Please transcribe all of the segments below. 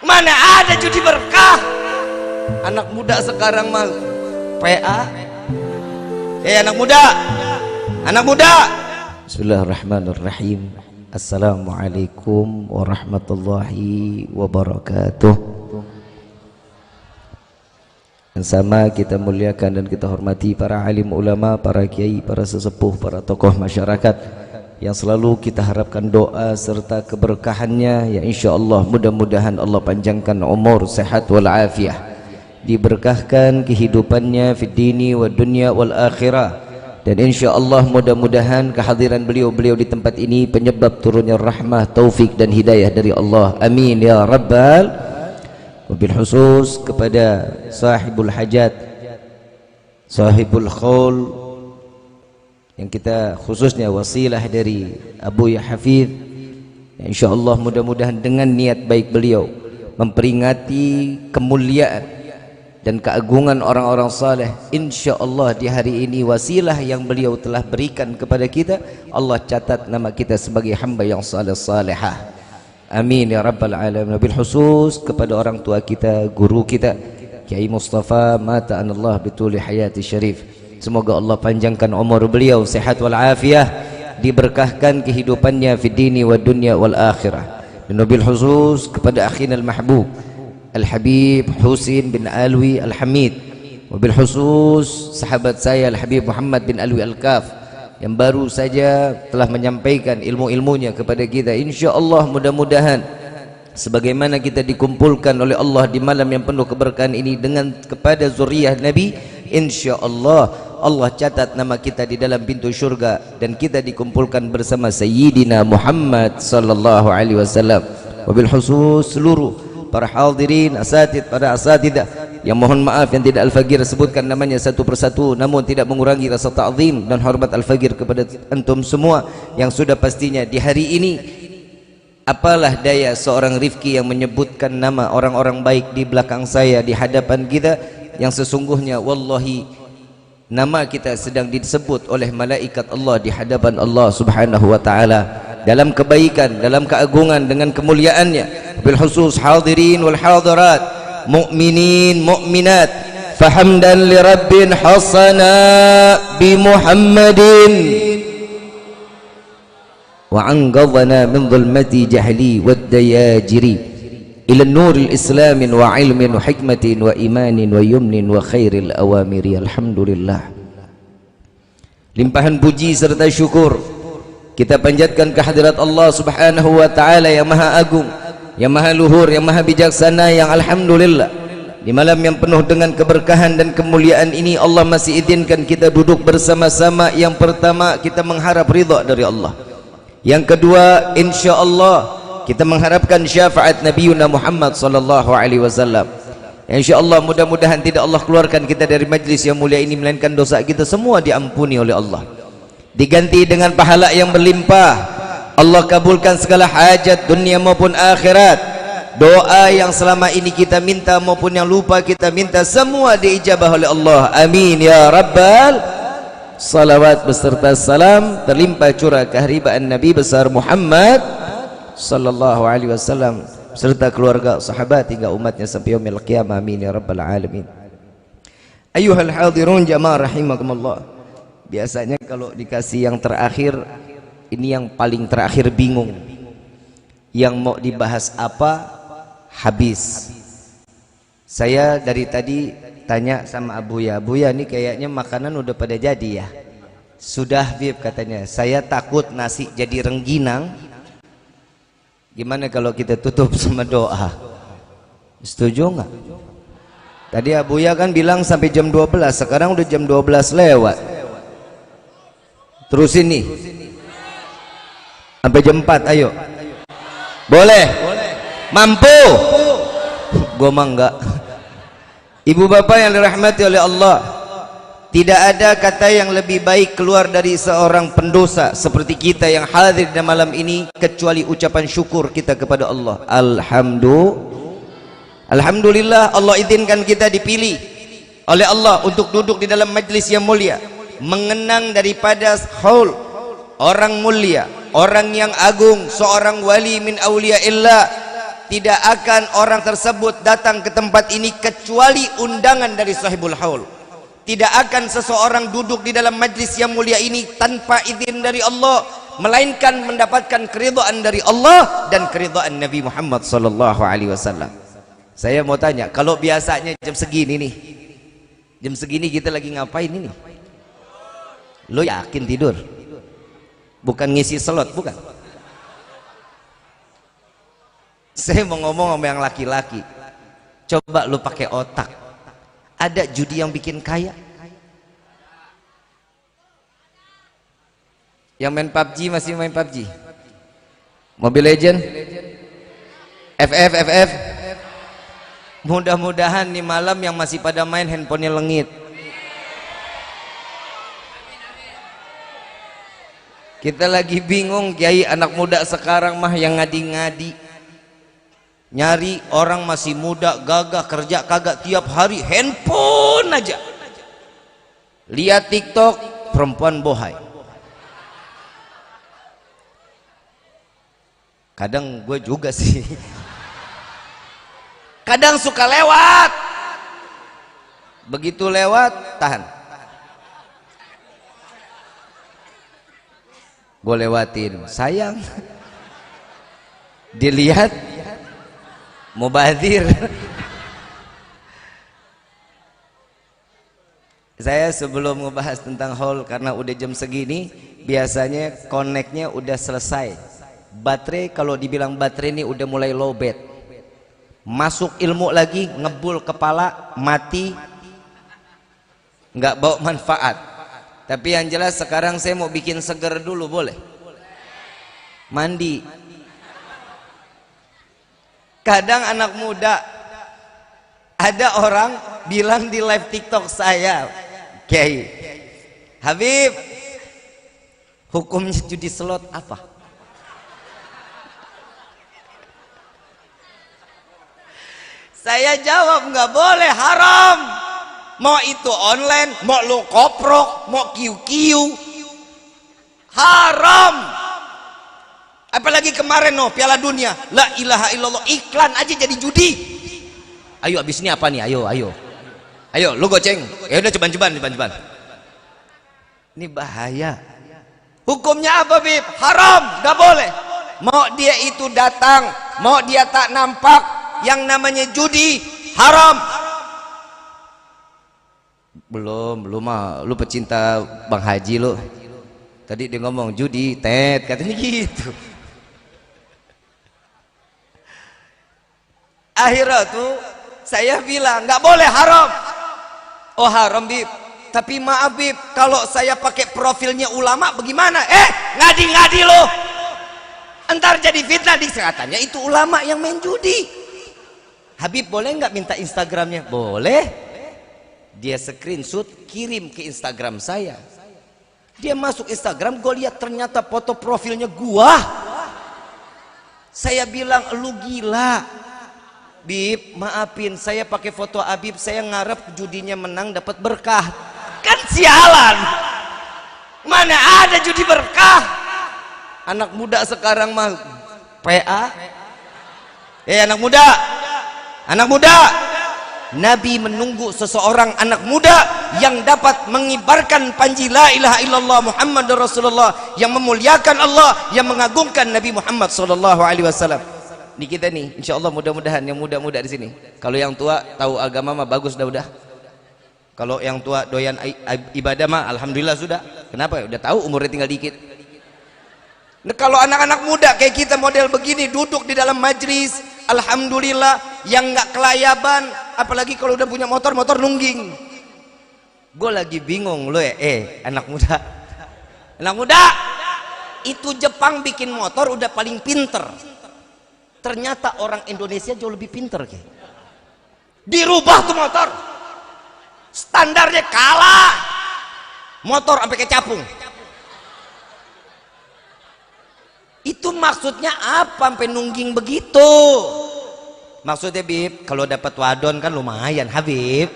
Mana ada judi berkah. Anak muda sekarang mah PA. Anak muda, anak muda. Bismillahirrahmanirrahim. Assalamualaikum warahmatullahi wabarakatuh. Yang sama kita muliakan dan kita hormati para alim ulama, para kiai, para sesepuh, para tokoh masyarakat yang selalu kita harapkan doa serta keberkahannya. Ya insyaallah mudah-mudahan Allah panjangkan umur, sehat wal afiah, diberkahkan kehidupannya fid dini wad dunya wal akhirah, dan insyaallah mudah-mudahan kehadiran beliau di tempat ini penyebab turunnya rahmah, taufik dan hidayah dari Allah. Amin ya rabbal. Wabil khusus kepada sahibul hajat, sahibul khaul, yang kita khususnya wasilah dari Abu Ya Hafidh, insyaallah mudah-mudahan dengan niat baik beliau memperingati kemuliaan dan keagungan orang-orang saleh, insyaallah di hari ini wasilah yang beliau telah berikan kepada kita, Allah catat nama kita sebagai hamba yang saleh salihah. Amin ya rabbal alamin. Bil khusus kepada orang tua kita, guru kita Kiai Mustafa mata anallah bituli hayati syarif, semoga Allah panjangkan umur beliau, sehat wal afiah, diberkahkan kehidupannya fid dini wad dunya wal akhirah. Dan bil khusus kepada akhina al mahbub Al Habib Husin bin Alwi Al Hamid, wabil khusus sahabat saya Al Habib Muhammad bin Alwi Al Kaf yang baru saja telah menyampaikan ilmu-ilmunya kepada kita. Insyaallah mudah-mudahan sebagaimana kita dikumpulkan oleh Allah di malam yang penuh keberkahan ini dengan kepada zuriyah Nabi, insyaallah Allah catat nama kita di dalam pintu syurga dan kita dikumpulkan bersama Sayyidina Muhammad sallallahu alaihi wasallam. Wabil khusus seluruh para hadirin, asatid, para asatidah yang mohon maaf yang tidak Al-Fagir sebutkan namanya satu persatu, namun tidak mengurangi rasa ta'zim dan hormat Al-Fagir kepada antum semua yang sudah pastinya di hari ini apalah daya seorang Rifki yang menyebutkan nama orang-orang baik di belakang saya di hadapan kita, yang sesungguhnya wallahi nama kita sedang disebut oleh malaikat Allah di hadapan Allah Subhanahu wa taala dalam kebaikan, dalam keagungan dengan kemuliaannya. Bil khusus hadirin wal hadirat, mu'minin mu'minat, fahamdan li rabbin hasana bi Muhammadin wa anqadhana min dhulmati jahli wad dayajiri ila nuril islamin wa ilmin wa hikmatin wa imanin wa yumnin wa khairil awamiri. Alhamdulillah, limpahan puji serta syukur kita panjatkan kehadirat Allah Subhanahu wa taala yang maha agung, yang maha luhur, yang maha bijaksana, yang alhamdulillah di malam yang penuh dengan keberkahan dan kemuliaan ini Allah masih izinkan kita duduk bersama-sama. Yang pertama kita mengharap ridha dari Allah, yang kedua insyaallah kita mengharapkan syafaat Nabiuna Muhammad sallallahu alaihi wasallam. Insyaallah mudah-mudahan tidak Allah keluarkan kita dari majlis yang mulia ini melainkan dosa kita semua diampuni oleh Allah, diganti dengan pahala yang berlimpah. Allah kabulkan segala hajat dunia maupun akhirat. Doa yang selama ini kita minta maupun yang lupa kita minta semua diijabah oleh Allah. Amin ya rabbal. Salawat beserta salam terlimpah curah keharibaan Nabi besar Muhammad sallallahu alaihi wasallam serta keluarga, sahabat hingga umatnya sampai yaumil qiyamah. Amin ya rabbal alamin. Ayyuhal hadirun jamaah rahimakumullah. Biasanya kalau dikasih yang terakhir, ini yang paling terakhir bingung, yang mau dibahas apa habis. Saya dari tadi tanya sama Abuya, Abuya ini kayaknya makanan udah pada jadi ya? Sudah Bib katanya. Saya takut nasi jadi rengginang. Gimana kalau kita tutup sama doa? Setuju nggak? Tadi Abuya kan bilang sampai jam 12, sekarang udah jam 12 lewat. Terusin nih sampai jam 4, ayo. Boleh? Mampu? Gua mah enggak. Ibu bapak yang dirahmati oleh Allah, tidak ada kata yang lebih baik keluar dari seorang pendosa seperti kita yang hadir di malam ini kecuali ucapan syukur kita kepada Allah. Alhamdulillah Allah izinkan kita dipilih oleh Allah untuk duduk di dalam majlis yang mulia, mengenang daripada haul orang mulia, orang yang agung, seorang wali min awliyaillah, tidak akan orang tersebut datang ke tempat ini kecuali undangan dari sahibul haul. Tidak akan seseorang duduk di dalam majlis yang mulia ini tanpa izin dari Allah, melainkan mendapatkan keridhaan dari Allah dan keridhaan Nabi Muhammad sallallahu alaihi wasallam. Saya mau tanya, kalau biasanya jam segini nih, jam segini kita lagi ngapain ini? Lo yakin tidur? Bukan ngisi slot, bukan? Saya mau ngomong sama yang laki-laki, coba lu pakai otak. Ada judi yang bikin kaya? Yang main PUBG masih main PUBG? Mobile Legend? FF? Mudah-mudahan nih malam yang masih pada main handphonenya lengit. Kita lagi bingung Kiai, anak muda sekarang mah yang ngadi-ngadi. Nyari orang masih muda, gagah, kerja kagak, tiap hari handphone aja. Lihat TikTok, perempuan bohai. Kadang gue juga sih. Kadang suka lewat. Begitu lewat, tahan. Gue lewatin, sayang. Dilihat, mubazir. Saya sebelum ngebahas tentang haul, karena udah jam segini, biasanya connectnya udah selesai. Baterai, kalau dibilang baterai ini udah mulai lowbat. Masuk ilmu lagi, ngebul kepala, mati, nggak bawa manfaat. Tapi yang jelas sekarang saya mau bikin seger dulu, boleh? Mandi. Kadang anak muda, ada orang bilang di live TikTok saya, Kiai Habib, hukumnya judi slot apa? Saya jawab, nggak boleh, haram. Mau itu online, mau lo koprok, mau QQ, haram. Apalagi kemarin Piala Dunia, la ilaha illallah, iklan aja jadi judi. Ayo abis ini apa nih? Ayo lu goceng. Ya udah ceban. Ini bahaya. Hukumnya apa, Bib? Haram, gak boleh. Mau dia itu datang, mau dia tak nampak, yang namanya judi haram. Belum mah, lu pecinta Bang Haji lu. Tadi dia ngomong judi, tet, katanya gitu. Akhirnya tuh saya bilang nggak boleh, haram. Oh haram, Bib. Tapi maaf, Bib, kalau saya pakai profilnya ulama bagaimana? Ngadi-ngadi lo. Entar jadi fitnah, katanya itu ulama yang main judi. Habib boleh nggak minta Instagramnya? Boleh. Dia screenshot, kirim ke Instagram saya. Dia masuk Instagram, gue lihat ternyata foto profilnya gua. Saya bilang, lu gila, Bib, maafin, saya pakai foto Habib, saya ngarep judinya menang dapat berkah. Kan sialan. Mana ada judi berkah? Anak muda sekarang mah PA. Anak muda. Nabi menunggu seseorang anak muda yang dapat mengibarkan panji la ilaha illallah Muhammadur Rasulullah, yang memuliakan Allah, yang mengagungkan Nabi Muhammad sallallahu alaihi wasallam. Ini kita nih, insyaallah mudah-mudahan yang muda-muda di sini. Kalau yang tua tahu agama mah bagus udah. Kalau yang tua doyan ibadah mah alhamdulillah sudah. Kenapa? Udah tahu umurnya tinggal dikit. Nah, kalau anak-anak muda kayak kita model begini duduk di dalam majlis, alhamdulillah, yang nggak kelayaban, apalagi kalau udah punya motor nungging. Gue lagi bingung lo ya, anak muda, itu Jepang bikin motor udah paling pinter. Ternyata orang Indonesia jauh lebih pinter, kayak. Dirubah tuh motor, standarnya kalah, motor sampai kayak capung. Itu maksudnya apa sampai nungging begitu? Maksudnya, Bib, kalau dapat wadon kan lumayan, Habib.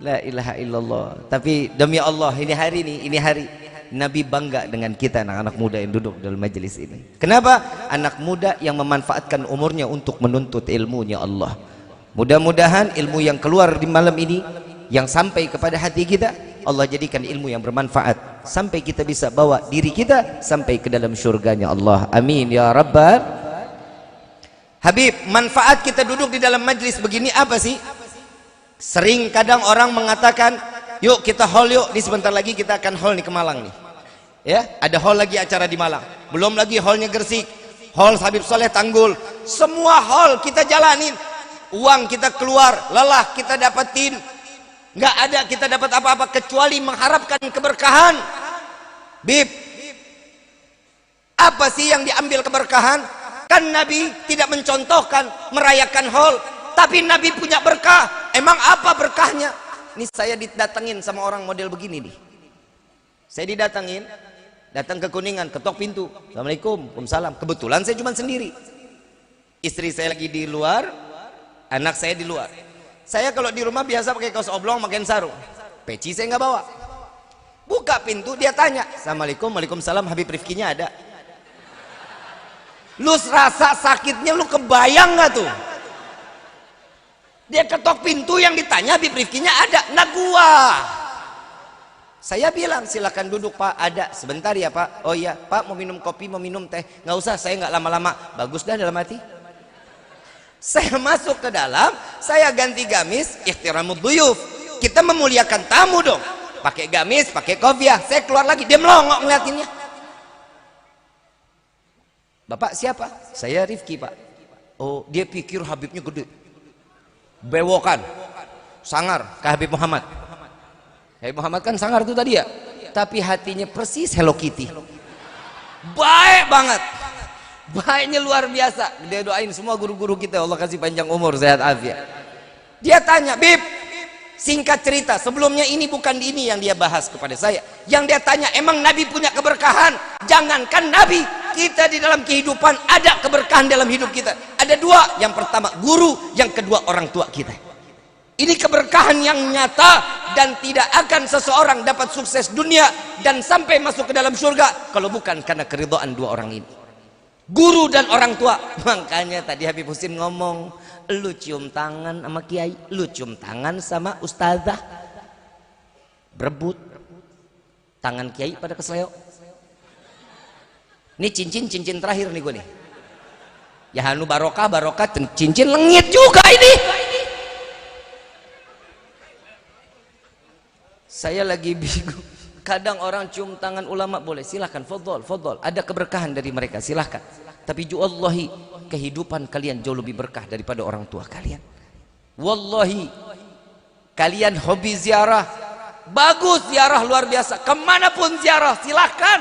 La ilaha illallah. Tapi demi Allah, ini hari Nabi bangga dengan kita anak-anak muda yang duduk dalam majelis ini. Kenapa? Anak muda yang memanfaatkan umurnya untuk menuntut ilmunya Allah. Mudah-mudahan ilmu yang keluar di malam ini yang sampai kepada hati kita, Allah jadikan ilmu yang bermanfaat sampai kita bisa bawa diri kita sampai ke dalam syurganya Allah. Amin ya rabbal. Habib, manfaat kita duduk di dalam majlis begini apa sih? Sering kadang orang mengatakan, yuk kita hall yuk, di sebentar lagi kita akan hall nih ke Malang nih. Ya, ada hall lagi acara di Malang. Belum lagi hallnya Gresik, hall Habib Soleh Tanggul. Semua hall kita jalanin. Uang kita keluar, lelah kita dapetin. Nggak ada kita dapat apa-apa kecuali mengharapkan keberkahan. Bib, apa sih yang diambil keberkahan? Kan Nabi tidak mencontohkan merayakan haul, tapi Nabi punya berkah. Emang apa berkahnya? Ini saya didatengin sama orang model begini nih. Saya didatengin, datang ke Kuningan, ketok pintu. Assalamualaikum, waalaikumsalam. Kebetulan saya cuma sendiri. Istri saya lagi di luar, anak saya di luar. Saya kalau di rumah biasa pakai kaos oblong, pakai sarung. Peci saya nggak bawa. Buka pintu, dia tanya, Assalamualaikum, waalaikumsalam, Habib Rifkinya ada? Lu rasa sakitnya lu kebayang nggak tuh? Dia ketok pintu, yang ditanya Habib Rifkinya ada? Nah gua. Saya bilang, silakan duduk Pak, ada. Sebentar ya Pak. Oh iya, Pak mau minum kopi, mau minum teh? Nggak usah, saya nggak lama-lama. Bagus dah dalam hati. Saya masuk ke dalam, saya ganti gamis, ihtiramud duyuf. Kita memuliakan tamu dong. Pakai gamis, pakai kopiah. Saya keluar lagi, dia melongok ngeliatinnya. Bapak siapa? Saya Rifki Pak. Oh, dia pikir Habibnya gede. Bewokan, sangar ke Habib Muhammad. Habib Muhammad kan sangar tuh tadi ya. Tapi hatinya persis Hello Kitty. Baik banget. Baiknya luar biasa. Dia doain semua guru-guru kita, Allah kasih panjang umur, sehat afiat. Dia tanya, Bib, singkat cerita, sebelumnya ini bukan ini yang dia bahas kepada saya. Yang dia tanya, emang Nabi punya keberkahan? Jangankan Nabi, kita di dalam kehidupan ada keberkahan dalam hidup kita. Ada dua, yang pertama guru, yang kedua orang tua kita. Ini keberkahan yang nyata dan tidak akan seseorang dapat sukses dunia dan sampai masuk ke dalam surga kalau bukan karena keridhaan dua orang ini. Guru dan orang tua. Makanya tadi Habib Husin ngomong, lu cium tangan sama kiai, lu cium tangan sama ustazah, berebut tangan kiai pada kesleo. Ini cincin terakhir nih gue nih. Ya hanu barokah cincin lengit juga ini. Saya lagi bingung. Kadang orang cium tangan ulama boleh, silahkan, fadol. Ada keberkahan dari mereka, silahkan. Tapi wallahi, kehidupan kalian jauh lebih berkah daripada orang tua kalian. Wallahi, kalian hobi ziarah, bagus, ziarah luar biasa. Kemanapun ziarah, silahkan.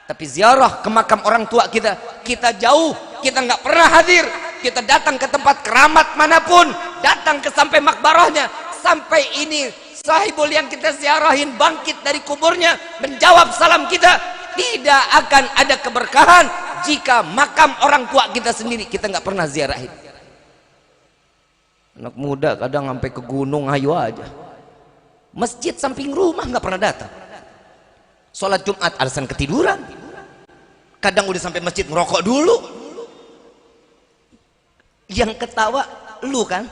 Tapi ziarah ke makam orang tua kita, kita jauh, kita nggak pernah hadir. Kita datang ke tempat keramat manapun, datang ke sampai makbarahnya, sampai ini sahibul yang kita ziarahin bangkit dari kuburnya menjawab salam kita, tidak akan ada keberkahan jika makam orang tua kita sendiri kita nggak pernah ziarahin. Anak muda kadang sampai ke gunung ayo aja, masjid samping rumah nggak pernah datang. Sholat Jumat alasan ketiduran, kadang udah sampai masjid ngerokok dulu. Yang ketawa lu kan.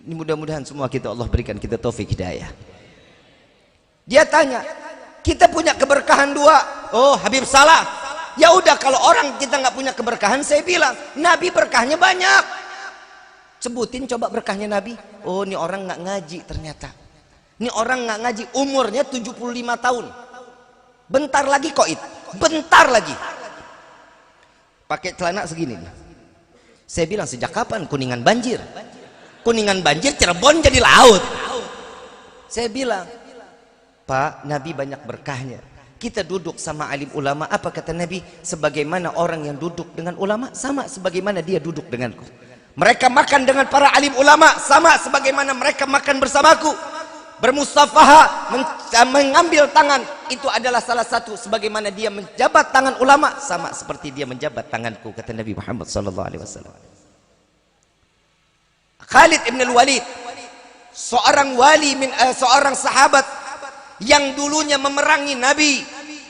Ini mudah-mudahan semua kita Allah berikan kita taufik hidayah. Dia tanya, kita punya keberkahan dua. Oh Habib salah. Ya udah, kalau orang kita nggak punya keberkahan, saya bilang Nabi berkahnya banyak. Sebutin coba berkahnya Nabi. Oh ini orang nggak ngaji ternyata. Ini orang nggak ngaji, umurnya 75 tahun. Bentar lagi koit, bentar lagi. Pakai celana segini. Saya bilang sejak kapan Kuningan banjir? Kuningan banjir, Cirebon jadi laut. Saya bilang, Pak, Nabi banyak berkahnya. Kita duduk sama alim ulama, apa kata Nabi? Sebagaimana orang yang duduk dengan ulama, sama sebagaimana dia duduk denganku. Mereka makan dengan para alim ulama, sama sebagaimana mereka makan bersamaku. Bermusafaha, mengambil tangan, itu adalah salah satu sebagaimana dia menjabat tangan ulama, sama seperti dia menjabat tanganku, kata Nabi Muhammad SAW. Khalid ibn al-Walid seorang wali seorang sahabat yang dulunya memerangi Nabi,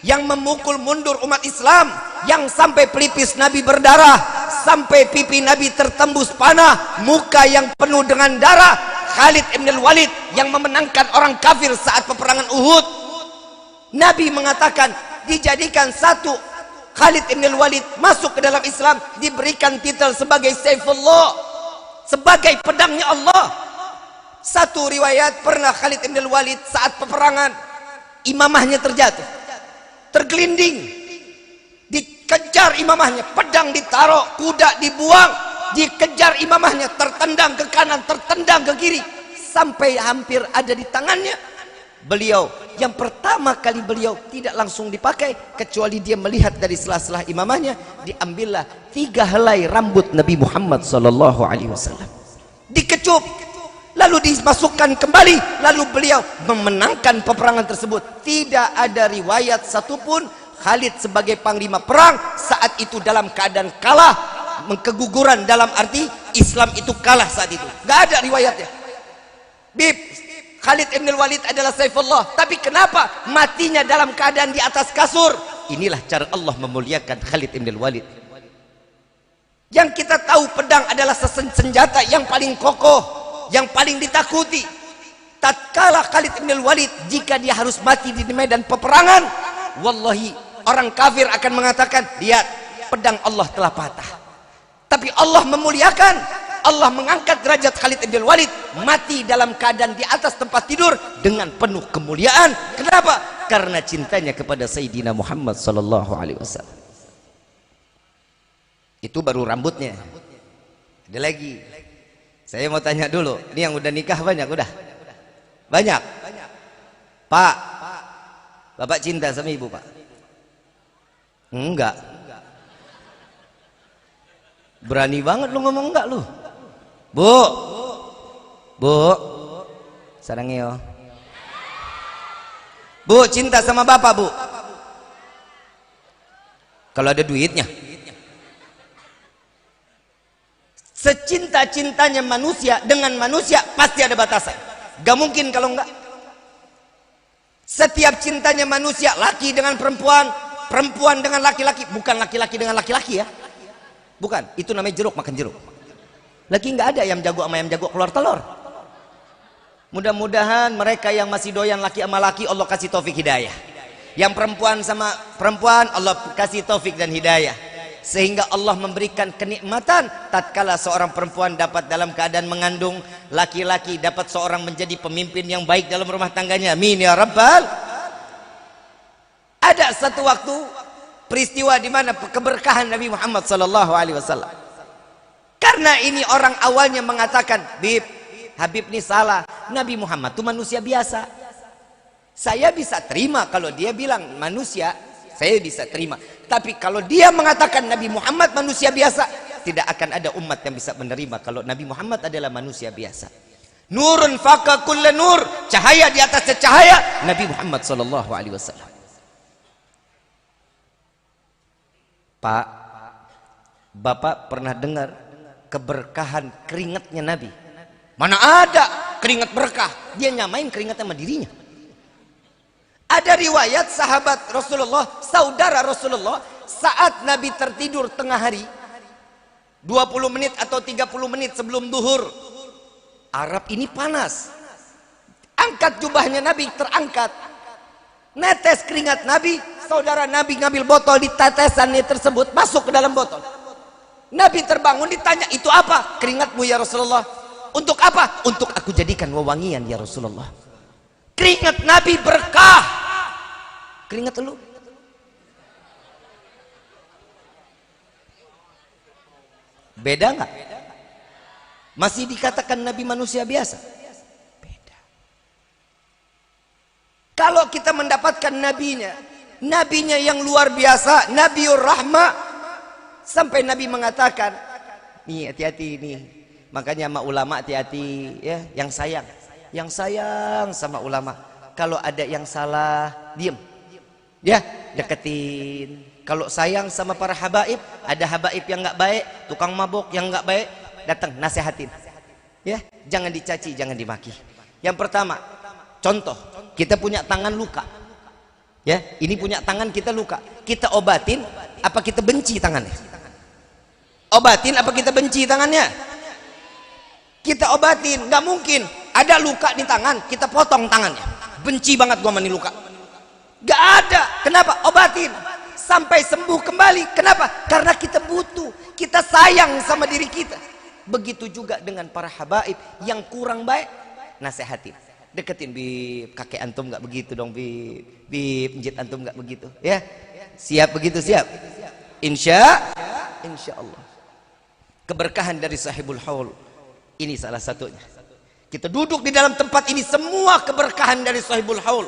yang memukul mundur umat Islam, yang sampai pelipis Nabi berdarah, sampai pipi Nabi tertembus panah, muka yang penuh dengan darah, Khalid ibn al-Walid yang memenangkan orang kafir saat peperangan Uhud. Nabi mengatakan dijadikan satu Khalid ibn al-Walid masuk ke dalam Islam, diberikan titel sebagai Saifullah, sebagai pedangnya Allah. Satu riwayat pernah Khalid ibn al-Walid saat peperangan imamahnya terjatuh, tergelinding, dikejar imamahnya, pedang ditaruh, kuda dibuang, dikejar imamahnya, tertendang ke kanan, tertendang ke kiri, sampai hampir ada di tangannya. Beliau yang pertama kali beliau tidak langsung dipakai, kecuali dia melihat dari sela-sela imamahnya, diambillah 3 helai rambut Nabi Muhammad sallallahu alaihi wasallam, dikecup, lalu dimasukkan kembali, lalu beliau memenangkan peperangan tersebut. Tidak ada riwayat satupun Khalid sebagai panglima perang saat itu dalam keadaan kalah, keguguran dalam arti Islam itu kalah saat itu. Gak ada riwayatnya. Khalid ibn al-Walid adalah Saifullah, tapi kenapa matinya dalam keadaan di atas kasur? Inilah cara Allah memuliakan Khalid ibn al-Walid. Yang kita tahu pedang adalah senjata yang paling kokoh, yang paling ditakuti. Tatkala Khalid ibn al-Walid, jika dia harus mati di medan peperangan, wallahi orang kafir akan mengatakan, lihat, pedang Allah telah patah. Tapi Allah memuliakan, Allah mengangkat derajat Khalid ibn al-Walid, mati dalam keadaan di atas tempat tidur dengan penuh kemuliaan. Kenapa? Karena cintanya kepada Sayyidina Muhammad sallallahu alaihi wasallam. Itu baru rambutnya. Ada lagi. Saya mau tanya dulu, ini yang udah nikah banyak udah? Banyak? Pak, Bapak cinta sama ibu, Pak? Enggak. Berani banget lu ngomong enggak lu. Bu, sarangnya. Bu, cinta sama bapak, Bu? Kalau ada duitnya. Secinta-cintanya manusia dengan manusia pasti ada batasan. Gak mungkin kalau enggak. Setiap cintanya manusia, laki dengan perempuan, perempuan dengan laki-laki, bukan laki-laki dengan laki-laki ya. Bukan, itu namanya jeruk makan jeruk. Lagi nggak ada ayam jago sama ayam jago keluar telur. Mudah-mudahan mereka yang masih doyan laki sama laki, Allah kasih taufik hidayah. Yang perempuan sama perempuan, Allah kasih taufik dan hidayah. Sehingga Allah memberikan kenikmatan tatkala seorang perempuan dapat dalam keadaan mengandung, laki-laki dapat seorang menjadi pemimpin yang baik dalam rumah tangganya. Amin ya rabbal. Ada satu waktu peristiwa di mana keberkahan Nabi Muhammad sallallahu alaihi wasallam. Karena ini orang awalnya mengatakan, Habib ini salah. Nabi Muhammad itu manusia biasa. Saya bisa terima kalau dia bilang manusia, saya bisa terima. Tapi kalau dia mengatakan Nabi Muhammad manusia biasa, tidak akan ada umat yang bisa menerima kalau Nabi Muhammad adalah manusia biasa. Nurun faqa kulla nur, cahaya di atas cahaya Nabi Muhammad sallallahu alaihi wasallam. Pak, Bapak pernah dengar keberkahan keringatnya Nabi? Mana ada keringat berkah, dia nyamain keringat sama dirinya. Ada riwayat sahabat Rasulullah, saudara Rasulullah, saat Nabi tertidur tengah hari 20 menit atau 30 menit sebelum duhur, Arab ini panas, angkat jubahnya Nabi, terangkat, netes keringat Nabi, saudara Nabi ngambil botol, di tetesannya tersebut masuk ke dalam botol. Nabi terbangun, ditanya, itu apa? Keringatmu ya Rasulullah. Untuk apa? Untuk aku jadikan wewangian ya Rasulullah. Keringat Nabi berkah. Keringat lu? Beda nggak? Masih dikatakan Nabi manusia biasa? Beda. Kalau kita mendapatkan nabinya yang luar biasa, Nabiur Rahmah, sampai Nabi mengatakan, nih hati-hati nih, makanya sama ulama hati-hati ya, yang sayang sama ulama. Kalau ada yang salah, diem ya, deketin. Kalau sayang sama para habaib, ada habaib yang nggak baik, tukang mabuk yang nggak baik, datang nasehatin ya, jangan dicaci, jangan dimaki. Yang pertama, contoh, kita punya tangan luka. Ya, ini punya tangan kita luka. Kita obatin apa kita benci tangannya? Obatin apa kita benci tangannya? Kita obatin. Nggak mungkin ada luka di tangan kita potong tangannya. Benci banget gua mani luka. Nggak ada. Kenapa? Obatin sampai sembuh kembali. Kenapa? Karena kita butuh, kita sayang sama diri kita. Begitu juga dengan para habaib yang kurang baik, nasehatin, deketin. Bib, kakek antum nggak begitu dong, bib. Bib, njit antum nggak begitu, ya? Siap begitu, siap. Insya Allah. Keberkahan dari sahibul haul ini salah satunya. Kita duduk di dalam tempat ini, semua keberkahan dari sahibul haul.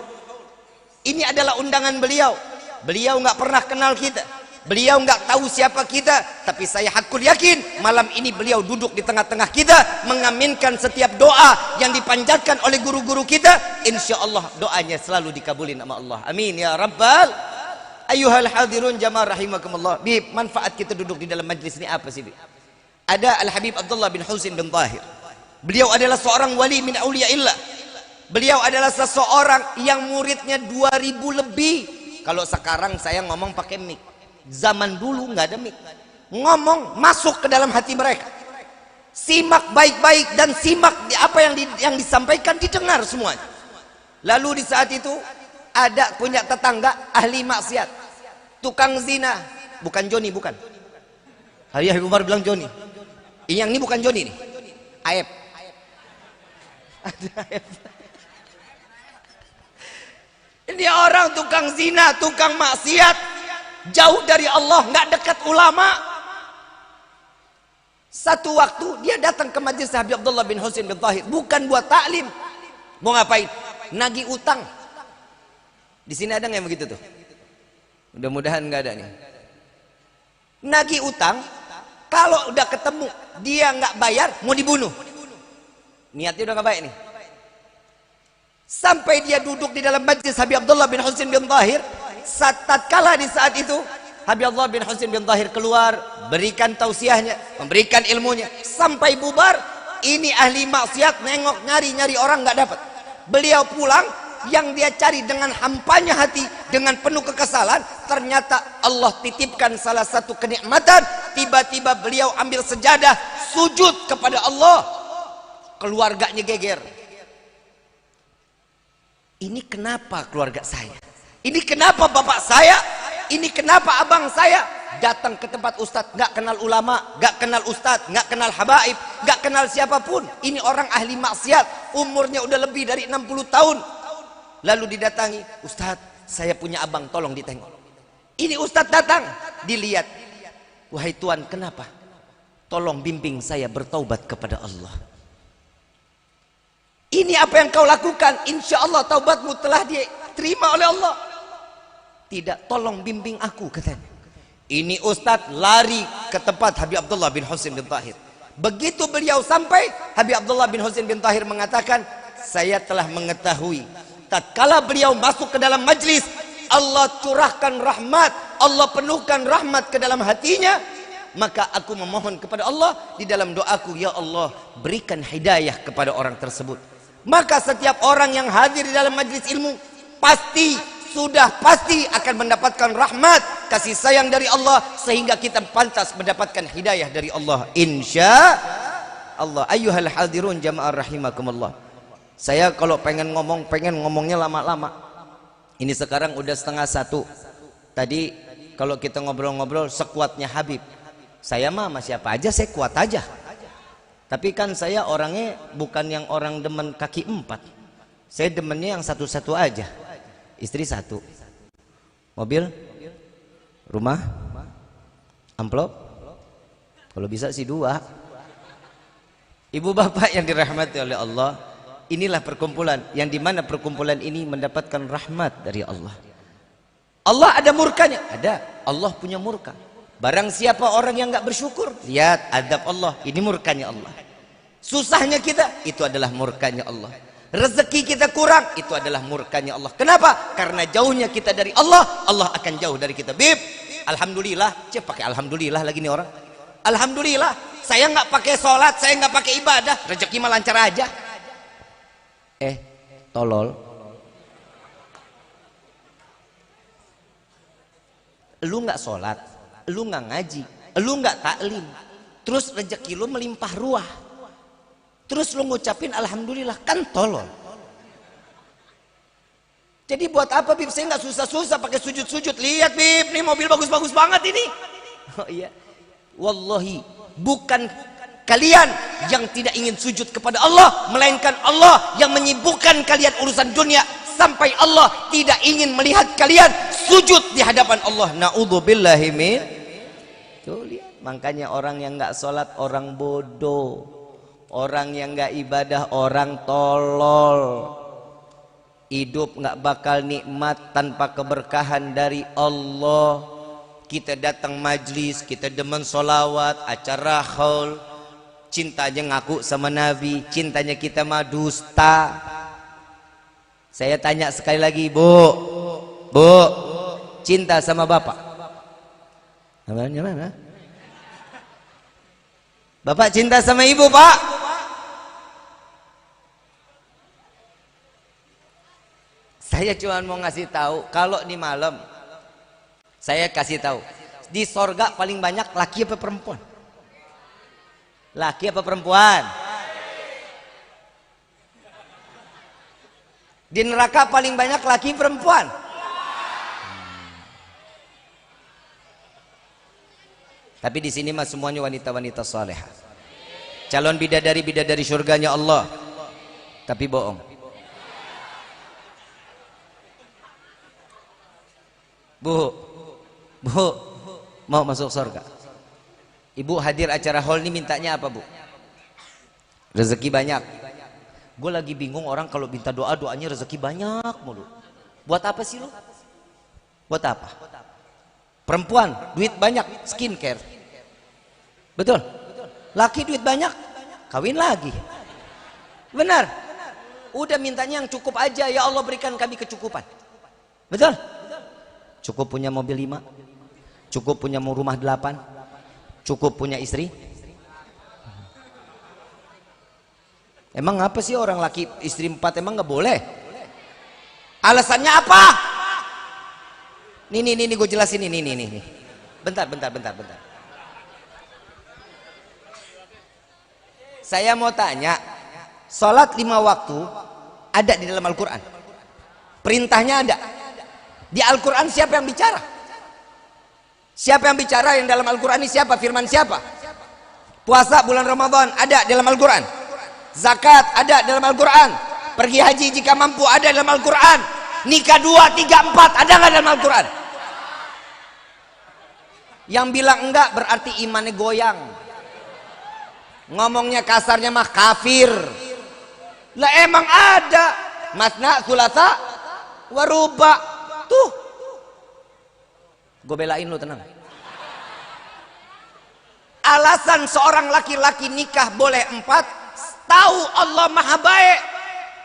Ini adalah undangan beliau. Beliau nggak pernah kenal kita, beliau nggak tahu siapa kita, tapi saya hakul yakin malam ini beliau duduk di tengah-tengah kita, mengaminkan setiap doa yang dipanjatkan oleh guru-guru kita. Insya Allah doanya selalu dikabulin sama Allah. Amin ya rabbal. Ayuhal hadirun jamaah rahimakumullah. Bib, manfaat kita duduk di dalam majlis ini apa sih, Bib? Ada Al-Habib Abdullah bin Husain bin Tahir. Beliau adalah seorang wali min auliyaillah. Beliau adalah seseorang yang muridnya 2000 lebih. Kalau sekarang saya ngomong pakai mic, zaman dulu nggak ada mic. Ngomong masuk ke dalam hati mereka. Simak baik-baik dan simak apa yang disampaikan, didengar semuanya. Lalu di saat itu ada punya tetangga ahli maksiat, tukang zina. Bukan Joni, bukan. Hari Habib Umar bilang Joni. Yang ini bukan Joni nih. Aep. Ada Aep. Ini orang tukang zina, tukang maksiat, jauh dari Allah, nggak dekat ulama. Satu waktu dia datang ke majlis Habib Abdullah bin Husain bin Tahir, bukan buat taklim. Mau ngapain? Nagih utang. Di sini ada nggak yang begitu tuh? Mudah-mudahan nggak ada nih. Nagih utang, kalau udah ketemu dia nggak bayar, mau dibunuh. Niatnya udah nggak baik nih. Sampai dia duduk di dalam majlis Habib Abdullah bin Husain bin Tahir. Tatkala di saat itu Habib Abdullah bin Husain bin Tahir keluar, berikan tausiahnya, memberikan ilmunya, sampai bubar. Ini ahli maksiat nengok nyari orang nggak dapat. Beliau pulang, yang dia cari dengan hampanya hati, dengan penuh kekesalan, ternyata Allah titipkan salah satu kenikmatan. Tiba-tiba beliau ambil sejadah, sujud kepada Allah. Keluarganya geger. Ini kenapa keluarga saya? Ini kenapa bapak saya? Ini kenapa abang saya? Datang ke tempat ustadz, nggak kenal ulama, nggak kenal ustadz, nggak kenal habaib, nggak kenal siapapun. Ini orang ahli maksiat, umurnya udah lebih dari 60 tahun. Lalu didatangi, ustadz, saya punya abang, tolong ditengok. Ini ustadz datang, dilihat. Wahai Tuhan, kenapa? Tolong bimbing saya bertaubat kepada Allah. Ini apa yang kau lakukan, insya Allah taubatmu telah diterima oleh Allah. Tidak, tolong bimbing aku, katanya. Ini ustadz lari ke tempat Habib Abdullah bin Husain bin Tahir. Begitu beliau sampai, Habib Abdullah bin Husain bin Tahir mengatakan, saya telah mengetahui tatkala beliau masuk ke dalam majlis, Allah curahkan rahmat, Allah penuhkan rahmat ke dalam hatinya. Maka aku memohon kepada Allah di dalam doaku, ya Allah, berikan hidayah kepada orang tersebut. Maka setiap orang yang hadir di dalam majlis ilmu pasti, sudah pasti akan mendapatkan rahmat, kasih sayang dari Allah, sehingga kita pantas mendapatkan hidayah dari Allah, insya Allah. Ayyuhal hadirun jamaah rahimakumullah. Saya kalau pengen ngomongnya lama-lama. Ini sekarang udah 12:30. Tadi kalau kita ngobrol-ngobrol sekuatnya Habib. Saya mah siapa aja saya kuat aja. Tapi kan saya orangnya bukan yang orang demen kaki 4. Saya demennya yang satu-satu aja. Istri 1, mobil, rumah, amplop, kalau bisa sih 2. Ibu bapak yang dirahmati oleh Allah, inilah perkumpulan yang dimana perkumpulan ini mendapatkan rahmat dari Allah. Allah ada murkanya, ada. Allah punya murka. Barang siapa orang yang nggak bersyukur, lihat adab Allah, ini murkanya Allah. Susahnya kita, itu adalah murkanya Allah. Rezeki kita kurang, itu adalah murkanya Allah. Kenapa? Karena jauhnya kita dari Allah, Allah akan jauh dari kita. Bib, alhamdulillah, pakai alhamdulillah lagi nih orang. Alhamdulillah, saya nggak pakai sholat, saya nggak pakai ibadah, rezeki mah lancar aja. Tolol, lu nggak sholat, lu nggak ngaji, lu nggak taklim, terus rezeki lu melimpah ruah, terus lu ngucapin alhamdulillah, kan tolol. Jadi buat apa Bib? Saya nggak susah-susah pakai sujud-sujud. Lihat Bib, nih mobil bagus-bagus banget ini. Oh iya, wallahi bukan kalian yang tidak ingin sujud kepada Allah, melainkan Allah yang menyibukkan kalian urusan dunia sampai Allah tidak ingin melihat kalian sujud di hadapan Allah. Na'udzubillahi min. Tuh lihat, makanya orang yang nggak sholat orang bodoh, orang yang nggak ibadah orang tolol. Hidup nggak bakal nikmat tanpa keberkahan dari Allah. Kita datang majlis, kita demen solawat, acara haul, cintanya ngaku sama Nabi, cintanya kita mah dusta. Saya tanya sekali lagi, Bu, cinta sama bapak? Namanya mana? Bapak cinta sama ibu, Pak? Saya cuma mau ngasih tahu, kalau di malam saya kasih tahu, di sorga paling banyak laki apa perempuan? Laki apa perempuan? Di neraka paling banyak laki perempuan? Tapi di sini mah semuanya wanita-wanita salehah, calon bidadari surganya Allah. Tapi bohong. Bu, mau masuk surga? Ibu hadir acara hall ini mintanya apa, Bu? Rezeki banyak. Gue lagi bingung, orang kalau minta doa, doanya rezeki banyak mulu. Buat apa sih lu? Buat apa? Perempuan duit banyak, skincare. Betul? Laki duit banyak, kawin lagi. Benar? Udah mintanya yang cukup aja, ya Allah berikan kami kecukupan. Betul? Cukup punya mobil 5, cukup punya rumah 8, cukup punya istri. Emang apa sih orang laki istri 4 emang nggak boleh? Alasannya apa? Nih gue jelasin ini. Bentar. Saya mau tanya, sholat 5 waktu ada di dalam Al-Quran? Perintahnya ada? Di Al-Quran siapa yang bicara? Siapa yang bicara yang dalam Al-Quran ini siapa? Firman siapa? Puasa bulan Ramadan ada dalam Al-Quran. Zakat ada dalam Al-Quran. Pergi haji jika mampu ada dalam Al-Quran. Nikah 2, 3, 4 ada nggak dalam Al-Quran? Yang bilang enggak berarti imannya goyang. Ngomongnya kasarnya mah kafir. Lah emang ada masna, sulasa, waruba. Tuh, gue belain lu, tenang. Alasan seorang laki-laki nikah boleh 4, tahu Allah maha baik,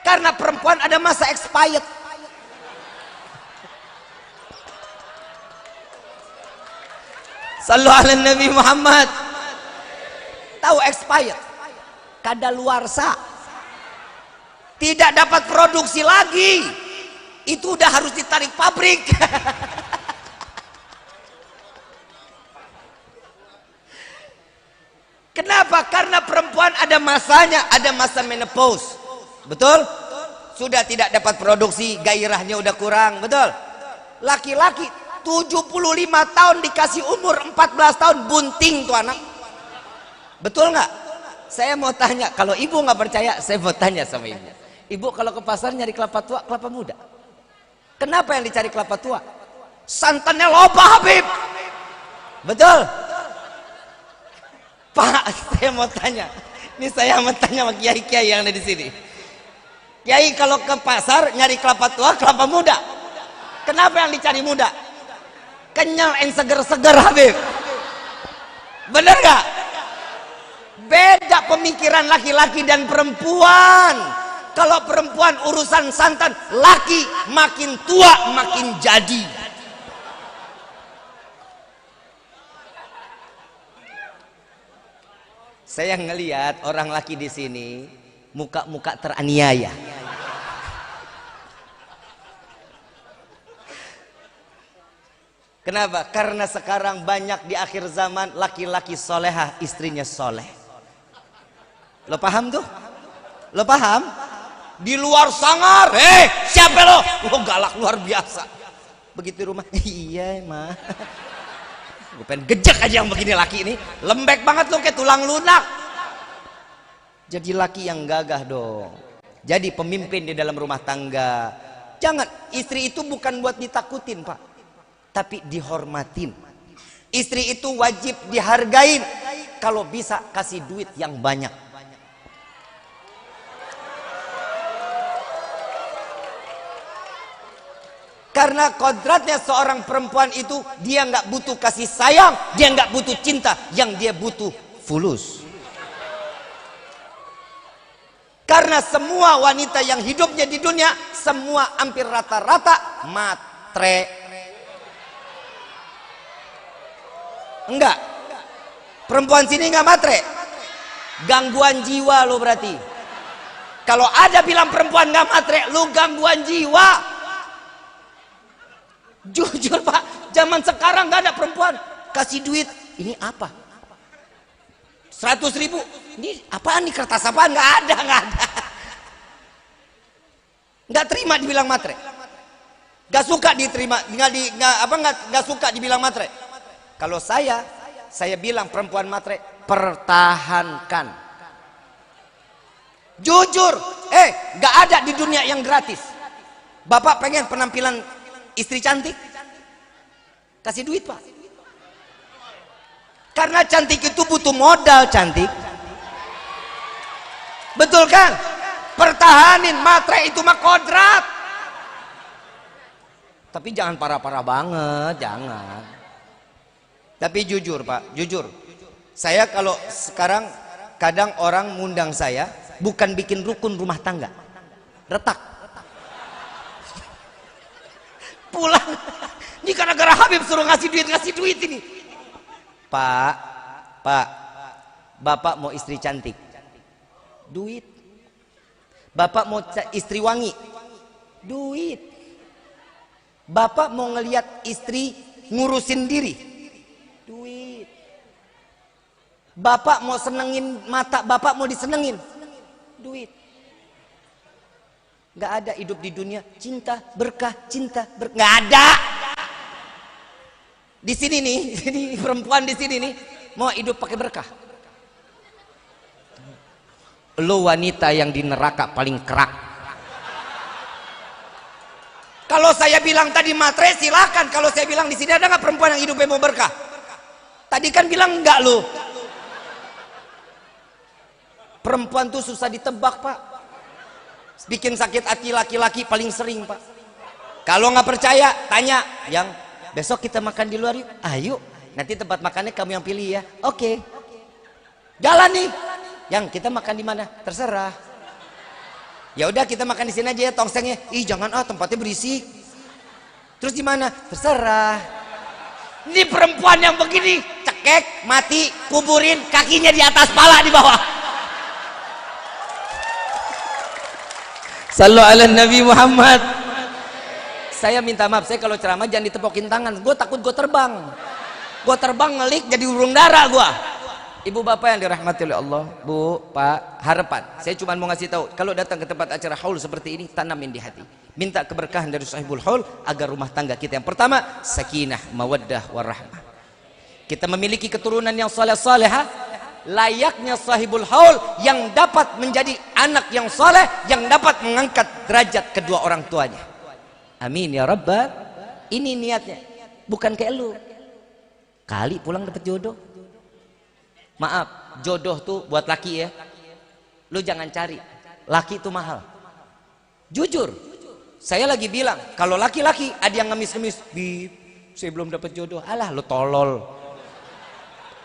karena perempuan ada masa expired. Sallu ala Nabi Muhammad. Tahu expired, kadaluarsa, tidak dapat produksi lagi. Itu udah harus ditarik pabrik. Kenapa? Karena perempuan ada masanya, ada masa menopause. Betul? Sudah tidak dapat produksi, gairahnya udah kurang. Betul? Laki-laki 75 tahun dikasih umur 14 tahun bunting tuh anak. Betul nggak? Saya mau tanya, kalau ibu nggak percaya, saya mau tanya sama ibu. Ibu kalau ke pasar nyari kelapa tua, kelapa muda. Kenapa yang dicari kelapa tua? Santannya loba, Habib. Betul? Pak, saya mau tanya. Ini saya mau tanya sama kiai-kiai yang ada di sini. Kiai kalau ke pasar nyari kelapa tua, kelapa muda. Kenapa yang dicari muda? Kenyal and seger-seger, Habib. Bener gak? Beda pemikiran laki-laki dan perempuan. Kalau perempuan urusan santan, laki makin tua makin jadi. Saya ngelihat orang laki di sini muka-muka teraniaya. Kenapa? Karena sekarang banyak di akhir zaman laki-laki solehah, istrinya soleh. Lo paham tuh? Lo paham? Di luar sangar, siapa lo? Oh galak luar biasa. Begitu di rumah, iya mah. Gue pengen gejek aja yang begini laki ini. Lembek banget lo kayak tulang lunak. Jadi laki yang gagah dong. Jadi pemimpin di dalam rumah tangga. Jangan, istri itu bukan buat ditakutin pak, tapi dihormatin. Istri itu wajib dihargain. Kalau bisa kasih duit yang banyak. Karena kodratnya seorang perempuan itu, dia nggak butuh kasih sayang, dia nggak butuh cinta, yang dia butuh fulus. Karena semua wanita yang hidupnya di dunia, semua hampir rata-rata matre. Enggak, perempuan sini nggak matre, gangguan jiwa lo berarti. Kalau ada bilang perempuan nggak matre, lo gangguan jiwa. Jujur pak, zaman sekarang nggak ada perempuan kasih duit. Ini apa? 100.000. Ini apaan nih, kertas apaan? Nggak ada. Nggak terima dibilang matre. Nggak suka diterima, nggak suka dibilang matre. Kalau saya bilang perempuan matre, pertahankan. Jujur, nggak ada di dunia yang gratis. Bapak pengen penampilan istri cantik, kasih duit pak. Karena cantik itu butuh modal cantik. Betul kan? Pertahanin, matre itu mah kodrat. Tapi jangan parah-parah banget, jangan. Tapi jujur pak, jujur. Saya kalau sekarang kadang orang ngundang saya bukan bikin rukun rumah tangga, retak. Pulang. Ini gara-gara Habib suruh ngasih duit ini. Pak, Bapak mau istri cantik, duit. Bapak mau istri wangi, duit. Bapak mau ngelihat istri ngurusin diri, duit. Bapak mau senengin mata, Bapak mau disenengin, duit. Gak ada hidup di dunia cinta berkah, nggak ada. Di sini nih, ini perempuan di sini nih mau hidup pakai berkah. Lo wanita yang di neraka paling kerak. Kalau saya bilang tadi matre silakan. Kalau saya bilang di sini ada nggak perempuan yang hidupnya mau berkah? Tadi kan bilang enggak lo. Perempuan tuh susah ditebak pak. Bikin sakit hati laki-laki paling sering pak. Kalau nggak percaya tanya, yang besok kita makan di luar yuk. Ayo, nanti tempat makannya kamu yang pilih ya. Oke. Jalan nih. Yang kita makan di mana? Terserah. Ya udah kita makan di sini aja ya tongsengnya. Ih jangan tempatnya berisik. Terus di mana? Terserah. Ini perempuan yang begini, cekek, mati, kuburin, kakinya di atas, pala di bawah. Sallu ala Nabi Muhammad. Saya minta maaf, saya kalau ceramah jangan ditepokin tangan. Gue takut gue terbang. Gue terbang ngelik jadi burung dara gue. Ibu bapak yang dirahmati oleh Allah, bu, pak, harapan. Saya cuma mau ngasih tahu, kalau datang ke tempat acara haul seperti ini, tanamin di hati. Minta keberkahan dari sahibul haul agar rumah tangga kita yang pertama sakinah, mawaddah, warahmah. Kita memiliki keturunan yang saleh-salehah, layaknya sahibul haul yang dapat menjadi anak yang saleh, yang dapat mengangkat derajat kedua orang tuanya. Amin ya rabbal. Ini niatnya, bukan kayak lu. Kali pulang dapat jodoh. Maaf, jodoh tuh buat laki ya. Lu jangan cari. Laki itu mahal. Jujur, saya lagi bilang, kalau laki-laki ada yang ngemis-ngemis, bib, saya belum dapat jodoh. Alah, lu tolol.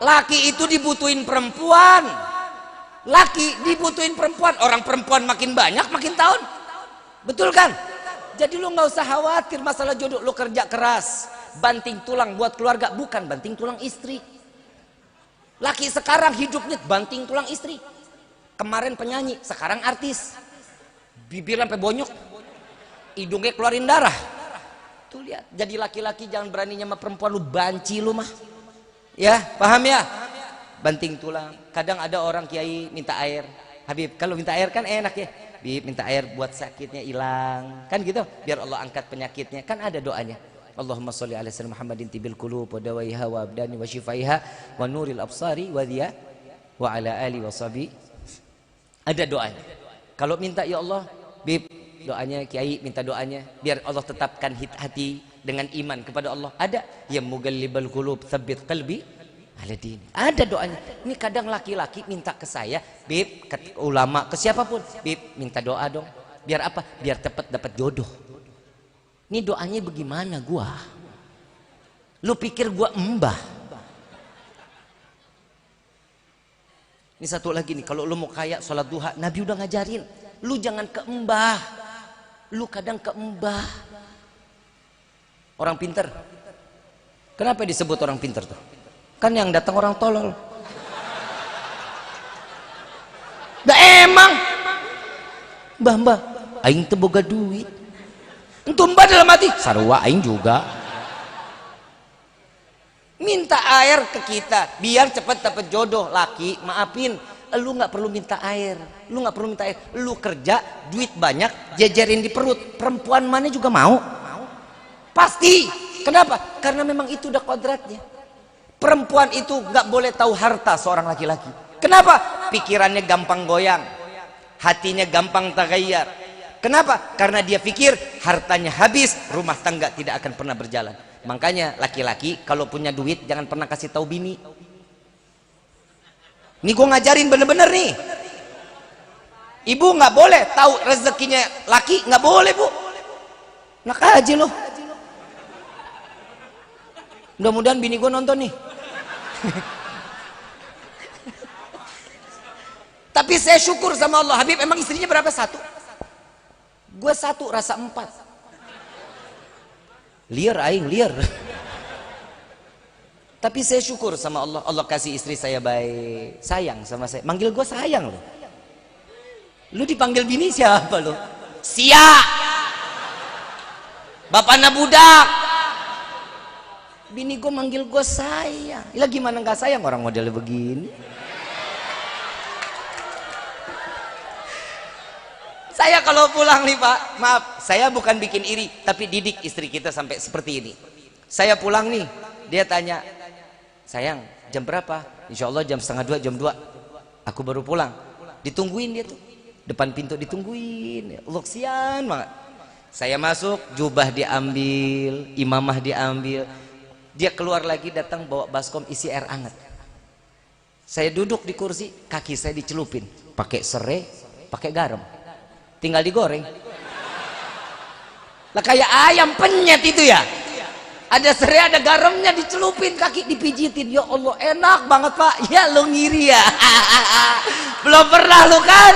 Laki itu dibutuhin perempuan. Laki dibutuhin perempuan. Orang perempuan makin banyak, makin tahun. Betul kan? Jadi lu nggak usah khawatir masalah jodoh. Lu kerja keras, banting tulang buat keluarga, bukan banting tulang istri. Laki sekarang hidupnya banting tulang istri. Kemarin penyanyi, sekarang artis. Bibir sampai bonyok, hidungnya keluarin darah. Tuh lihat, jadi laki-laki jangan berani sama perempuan, lu banci lu mah. Ya, paham ya? Banting tulang. Kadang ada orang kiai minta air. Habib, kalau minta air kan enak ya. Habib minta air buat sakitnya hilang. Kan gitu, biar Allah angkat penyakitnya. Kan ada doanya. Allahumma sholli ala sayyidina Muhammadin tibil qulub wa dawaiha wa abdani wa shifaiha wa nuril absari wa dhiya wa ala ali wa sahbi. Ada doanya. Kalau minta ya Allah, Bib, doanya kiai minta doanya biar Allah tetapkan hati dengan iman kepada Allah. Ada ya mugallibal qulub tsabbit qalbi ala din. Ada doanya. Ini kadang laki-laki minta ke saya, Bib, ke ulama, ke siapapun, Bib, minta doa dong. Biar apa? Biar cepat dapat jodoh. Ini doanya bagaimana gua? Lu pikir gua mbah? Ini satu lagi nih, kalau lu mau kaya sholat duha, Nabi udah ngajarin. Lu jangan ke mbah. Lu kadang ke mbah. Orang pinter. Kenapa disebut orang pinter tuh? Kan yang datang orang tolol. Dah emang. Mbah, aing teu boga duit. Entum mbah dalam hati, sarua aing juga. Minta air ke kita biar cepat dapat jodoh. Laki, maafin, lu nggak perlu minta air. Lu nggak perlu minta air. Lu kerja, duit banyak, jajarin di perut. Perempuan mana juga mau? Pasti. Kenapa? Karena memang itu udah kodratnya. Perempuan itu nggak boleh tahu harta seorang laki-laki. Kenapa? Pikirannya gampang goyang, hatinya gampang tagayyar. Kenapa? Karena dia pikir hartanya habis, rumah tangga tidak akan pernah berjalan. Makanya laki-laki kalau punya duit jangan pernah kasih tahu bini. Ini gue ngajarin bener-bener nih. Ibu nggak boleh tahu rezekinya laki, nggak boleh bu. Nak aja loh. Mudah-mudahan bini gue nonton nih. Tapi saya syukur sama Allah. Habib emang istrinya berapa? Satu. Gue satu rasa empat. Liar aing liar. Tapi saya syukur sama Allah. Allah kasih istri saya baik, sayang sama saya. Manggil gue sayang loh. Lu dipanggil bini siapa lo? Sia. Bapaknya budak. Bini gue manggil gue sayang. Lah gimana nggak sayang orang modelnya begini? Saya kalau pulang nih Pak, maaf, saya bukan bikin iri, tapi didik istri kita sampai seperti ini. Saya pulang nih, dia tanya, sayang, jam berapa? Insya Allah jam 1:30, jam 2. Aku baru pulang. Ditungguin dia tuh, depan pintu ditungguin. Allah sian banget. Saya masuk, jubah diambil, imamah diambil. Dia keluar lagi datang bawa baskom isi air hangat. Saya duduk di kursi, kaki saya dicelupin, pakai serai, pakai garam. Tinggal digoreng. Lah kayak ayam penyet itu ya. Ada serai, ada garamnya, dicelupin, kaki dipijitin. Ya Allah, enak banget Pak. Ya lu ngiri ya. Belum pernah lu kan.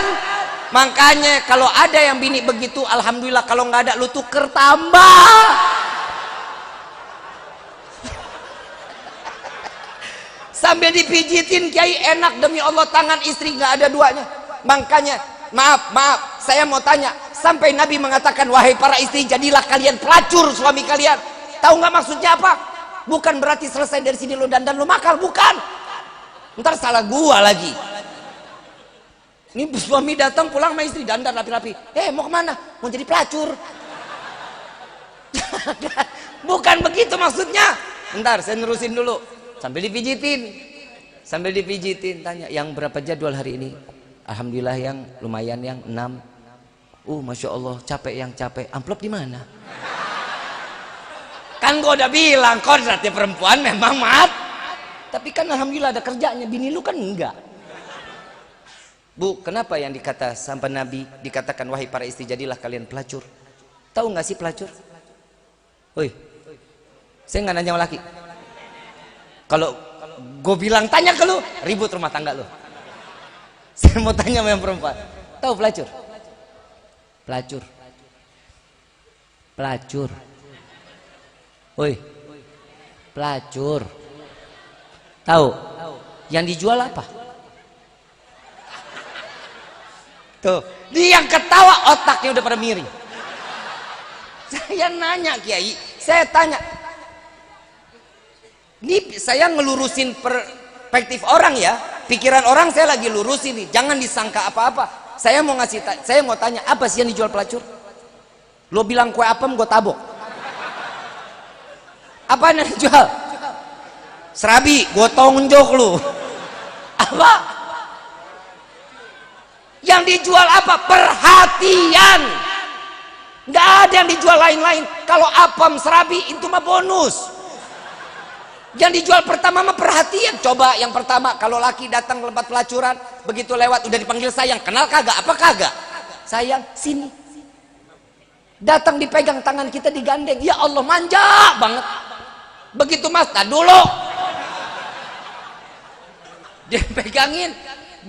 Makanya kalau ada yang bini begitu, alhamdulillah. Kalau nggak ada lu tuker tambah. Sambil dipijitin Kiai, enak demi Allah, tangan istri nggak ada duanya. Makanya maaf, saya mau tanya, sampai Nabi mengatakan, wahai para istri, jadilah kalian pelacur suami kalian. Tahu nggak maksudnya apa? Bukan berarti selesai dari sini lo dandan lo makal, bukan. Ntar salah gua lagi. Ini suami datang pulang sama istri dandan rapi-rapi. Mau kemana? Mau jadi pelacur. Bukan begitu maksudnya. Ntar saya nerusin dulu. Sambil dipijitin, tanya, yang berapa jadwal hari ini? Alhamdulillah yang lumayan, yang 6. Masya Allah, capek yang capek. Amplop di mana? Kan gua udah bilang kodratnya perempuan memang mat. Tapi kan alhamdulillah ada kerjanya. Bini lu kan enggak. Bu, kenapa yang dikata sampai Nabi dikatakan wahai para istri jadilah kalian pelacur? Tahu nggak sih pelacur? Woi, saya nggak nanya sama laki. Kalau gue bilang tanya ke lu, ribut rumah tangga lu. Saya mau tanya sama yang perempuan. Tahu pelacur? Pelacur. Woi, pelacur. Tahu? Yang dijual apa? Tuh, dia yang ketawa otaknya udah pada miring. Saya nanya Kiai, Saya tanya, ini saya ngelurusin perspektif orang ya, pikiran orang saya lagi lurusin nih, jangan disangka apa-apa. Saya mau tanya, apa sih yang dijual pelacur? Lo bilang kue apem, gue tabok. Apa yang dijual? Serabi, gue tonjok lu. Apa? Yang dijual apa? Perhatian. Nggak ada yang dijual lain-lain. Kalau apem, serabi, itu mah bonus. Yang dijual pertama mah perhatian. Coba yang pertama, kalau laki datang ke tempat pelacuran, begitu lewat udah dipanggil sayang, kenal kagak? Apa kagak? Sayang, sini. Datang dipegang tangan kita, digandeng. Ya Allah, manja banget. Begitu mas, tak dulu. Dia pegangin,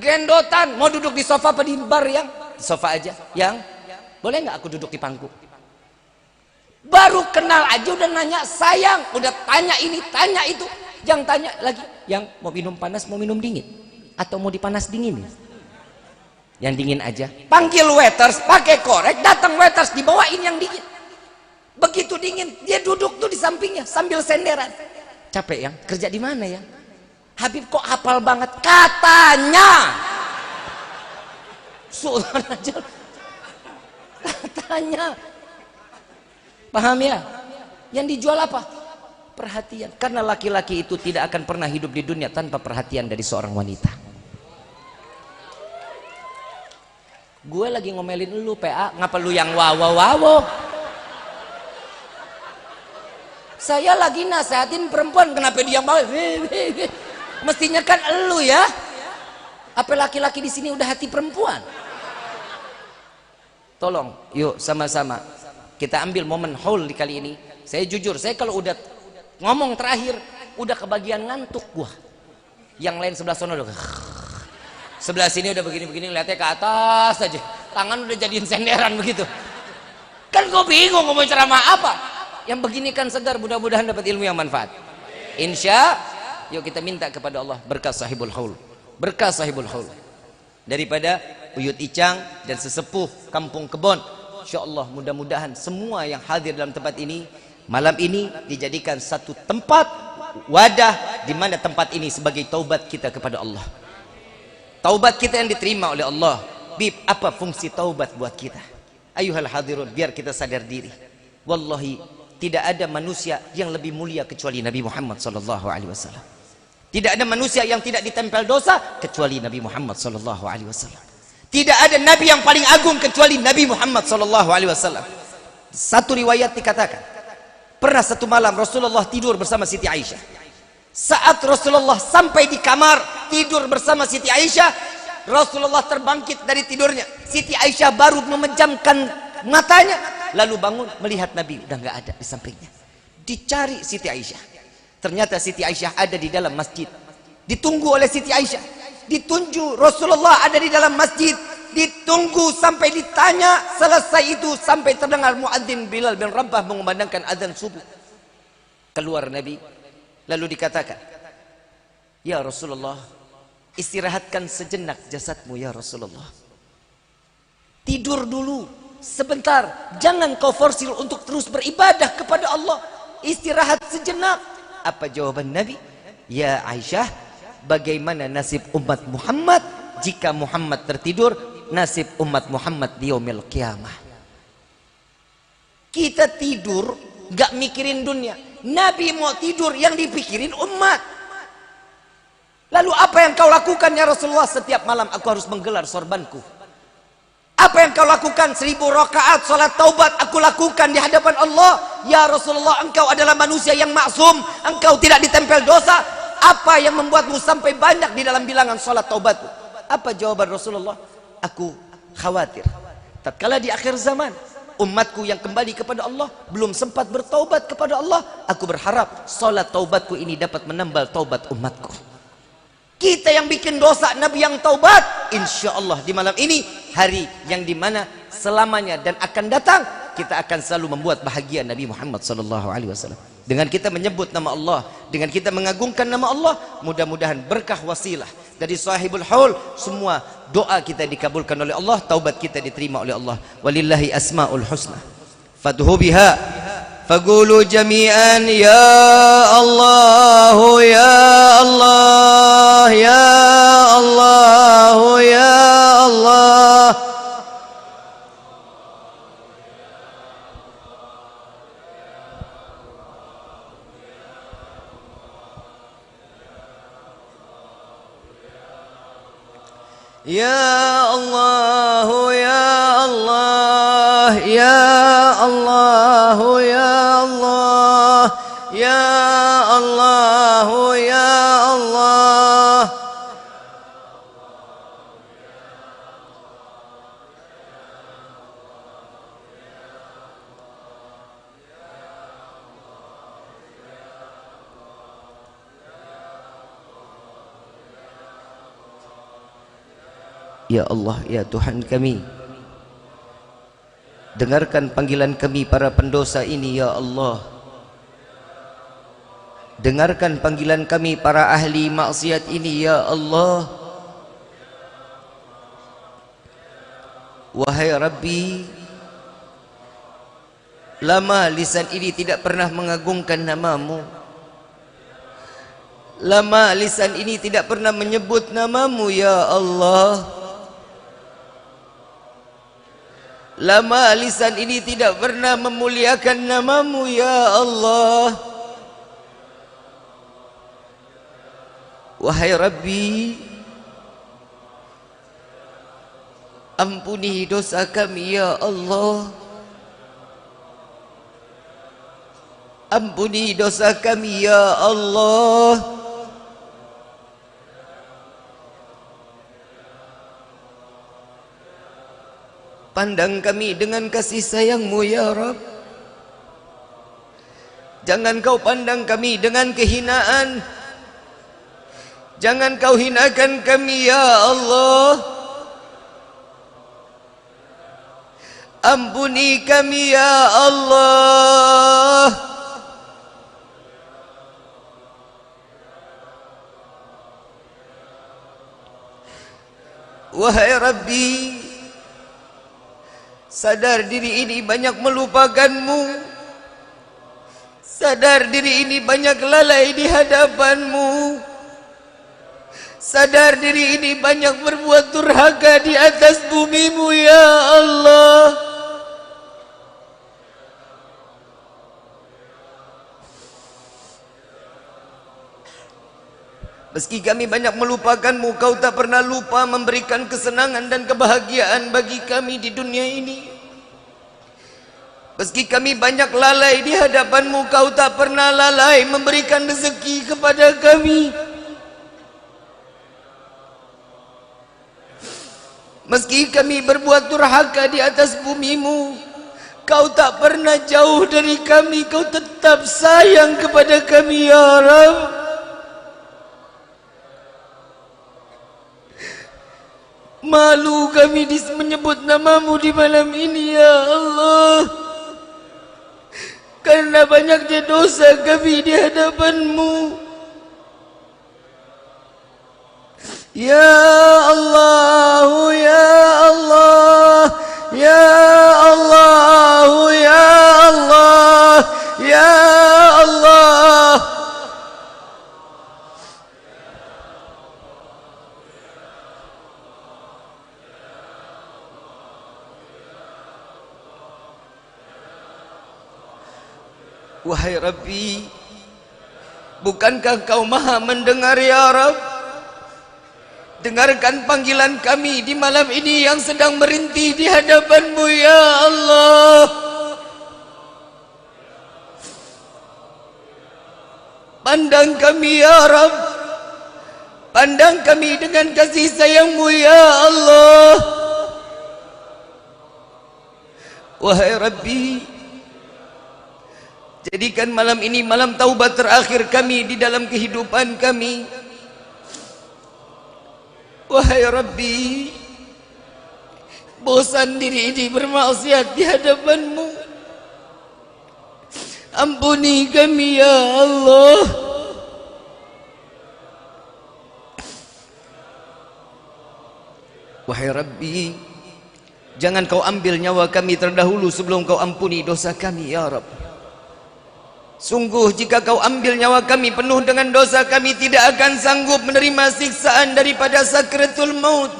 gendotan. Mau duduk di sofa apa di bar yang? Di sofa aja. Yang? Boleh nggak aku duduk di pangku? Baru kenal aja udah nanya sayang, udah tanya ini, tanya itu. Yang tanya lagi, yang mau minum panas, mau minum dingin? Atau mau dipanas dingin? Yang dingin aja. Panggil waiters, pakai korek, datang waiters, dibawain yang dingin. Begitu dingin, dia duduk tuh di sampingnya sambil senderan. Capek yang? Kerja di mana ya? Habib kok hafal banget? Katanya. Sultan aja. Katanya. Paham ya? Yang dijual apa? Perhatian. Karena laki-laki itu tidak akan pernah hidup di dunia tanpa perhatian dari seorang wanita. Gue lagi ngomelin lu PA, ngapa lu yang wawo? Saya lagi nasehatin perempuan, kenapa dia mau? Mestinya kan elu ya. Apa laki-laki di sini udah hati perempuan? Tolong, yuk sama-sama kita ambil momen haul di kali ini. Saya jujur, saya kalau udah ngomong terakhir udah kebagian ngantuk gua. Yang lain sebelah sana udah sebelah sini udah begini-begini, lihatnya ke atas aja, tangan udah jadiin senderan begitu. Kan gua bingung ngomong ceramah apa. Yang begini kan segar, mudah-mudahan dapat ilmu yang manfaat. Insya, yuk kita minta kepada Allah berkah sahibul haul, berkah sahibul haul daripada Uyut Icang dan sesepuh Kampung Kebon. Insya Allah mudah-mudahan semua yang hadir dalam tempat ini malam ini dijadikan satu tempat wadah di mana tempat ini sebagai taubat kita kepada Allah. Taubat kita yang diterima oleh Allah. Bib, apa fungsi taubat buat kita? Ayuhal hadirun, biar kita sadar diri. Wallahi tidak ada manusia yang lebih mulia kecuali Nabi Muhammad SAW. Tidak ada manusia yang tidak ditempel dosa kecuali Nabi Muhammad SAW. Tidak ada nabi yang paling agung kecuali Nabi Muhammad SAW. Satu riwayat dikatakan, pernah satu malam Rasulullah tidur bersama Siti Aisyah. Saat Rasulullah sampai di kamar tidur bersama Siti Aisyah, Rasulullah terbangkit dari tidurnya. Siti Aisyah baru memejamkan matanya, lalu bangun melihat Nabi udah nggak ada di sampingnya. Dicari Siti Aisyah, ternyata Siti Aisyah ada di dalam masjid. Ditunggu oleh Siti Aisyah. Ditunjuk Rasulullah ada di dalam masjid, ditunggu sampai ditanya, selesai itu sampai terdengar muadzin Bilal bin Rabah mengumandangkan azan subuh. Keluar Nabi, lalu dikatakan, ya Rasulullah, istirahatkan sejenak jasadmu ya Rasulullah. Tidur dulu sebentar, jangan kau forsir untuk terus beribadah kepada Allah. Istirahat sejenak. Apa jawaban Nabi? Ya Aisyah, bagaimana nasib umat Muhammad jika Muhammad tertidur? Nasib umat Muhammad di yaumil qiyamah. Kita tidur gak mikirin dunia. Nabi mau tidur, yang dipikirin umat. Lalu apa yang kau lakukan ya Rasulullah? Setiap malam aku harus menggelar sorbanku. Apa yang kau lakukan? 1000 rakaat salat taubat aku lakukan di hadapan Allah. Ya Rasulullah, engkau adalah manusia yang maksum, engkau tidak ditempel dosa. Apa yang membuatmu sampai banyak di dalam bilangan salat taubatmu? Apa jawaban Rasulullah? Aku khawatir tatkala di akhir zaman umatku yang kembali kepada Allah belum sempat bertaubat kepada Allah. Aku berharap salat taubatku ini dapat menambal taubat umatku. Kita yang bikin dosa, Nabi yang taubat. Insya Allah di malam ini, hari yang dimana selamanya dan akan datang, kita akan selalu membuat bahagia Nabi Muhammad SAW. Dengan kita menyebut nama Allah, dengan kita mengagungkan nama Allah, mudah-mudahan berkah wasilah dari sahibul haul, semua doa kita dikabulkan oleh Allah, taubat kita diterima oleh Allah. Walillahi asmaul husna fad'u biha فقولوا جميعا يا الله يا الله يا الله يا الله. يا الله يا الله يا الله يا الله يا الله يا الله. Ya Allah, ya Tuhan kami, dengarkan panggilan kami para pendosa ini ya Allah. Dengarkan panggilan kami para ahli maksiat ini ya Allah. Wahai Rabbi, lama lisan ini tidak pernah mengagungkan namamu. Lama lisan ini tidak pernah menyebut namamu ya Allah. Lama lisan ini tidak pernah memuliakan namamu ya Allah. Wahai Rabbi, ampuni dosa kami ya Allah. Ampuni dosa kami ya Allah. Pandang kami dengan kasih sayang-Mu ya Rabb. Jangan Kau pandang kami dengan kehinaan. Jangan Kau hinakan kami ya Allah. Ampuni kami ya Allah. Wahai Rabbi, sadar diri ini banyak melupakan-Mu. Sadar diri ini banyak lalai di hadapan-Mu. Sadar diri ini banyak berbuat durhaka di atas bumi-Mu ya Allah. Meski kami banyak melupakan-Mu, Kau tak pernah lupa memberikan kesenangan dan kebahagiaan bagi kami di dunia ini. Meski kami banyak lalai di hadapan-Mu, Kau tak pernah lalai memberikan rezeki kepada kami. Meski kami berbuat durhaka di atas bumi-Mu, Kau tak pernah jauh dari kami. Kau tetap sayang kepada kami ya Rabb. Malu kami menyebut namamu di malam ini ya Allah. Karena banyaknya dosa kami di hadapan-Mu. Ya Allah, ya Allah, ya Allah, ya Allah, ya Allah. Wahai Rabbi, bukankah Kau maha mendengar ya Rabb? Dengarkan panggilan kami di malam ini yang sedang merintih di hadapan-Mu ya Allah. Pandang kami ya Rabb. Pandang kami dengan kasih sayang-Mu ya Allah. Wahai Rabbi, jadikan malam ini malam taubat terakhir kami di dalam kehidupan kami. Wahai Rabbi, bosan diri ini bermaksiat di hadapan-Mu. Ampuni kami ya Allah. Wahai Rabbi, jangan Kau ambil nyawa kami terdahulu sebelum Kau ampuni dosa kami ya Rabb. Sungguh jika kau ambil nyawa kami penuh dengan dosa, kami tidak akan sanggup menerima siksaan daripada sakratul maut.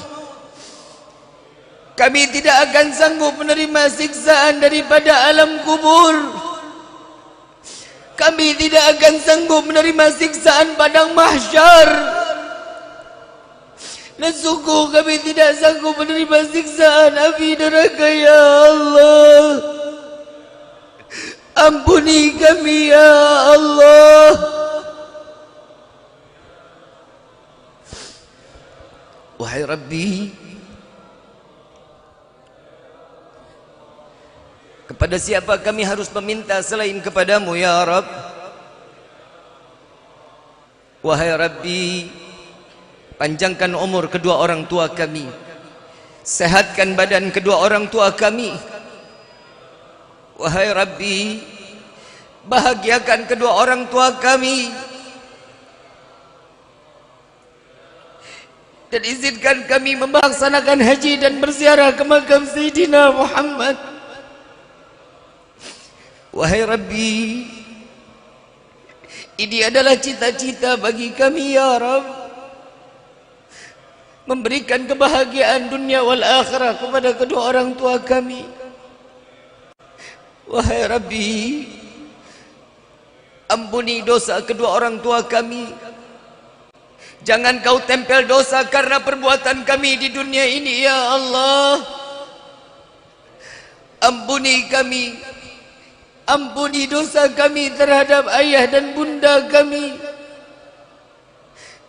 Kami tidak akan sanggup menerima siksaan daripada alam kubur. Kami tidak akan sanggup menerima siksaan padang mahsyar. Dan sungguh kami tidak sanggup menerima siksaan api neraka, ya Allah. Ampuni kami, ya Allah. Wahai Rabbi, kepada siapa kami harus meminta selain kepadamu, ya Rabb? Wahai Rabbi, panjangkan umur kedua orang tua kami, sehatkan badan kedua orang tua kami. Wahai Rabbi, bahagiakan kedua orang tua kami, dan izinkan kami melaksanakan haji dan berziarah ke makam Sayyidina Muhammad. Wahai Rabbi, ini adalah cita-cita bagi kami, ya Rabb, memberikan kebahagiaan dunia wal akhirah kepada kedua orang tua kami. Wahai Rabbi, ampuni dosa kedua orang tua kami. Jangan kau tempel dosa karena perbuatan kami di dunia ini, ya Allah. Ampuni kami, ampuni dosa kami terhadap ayah dan bunda kami.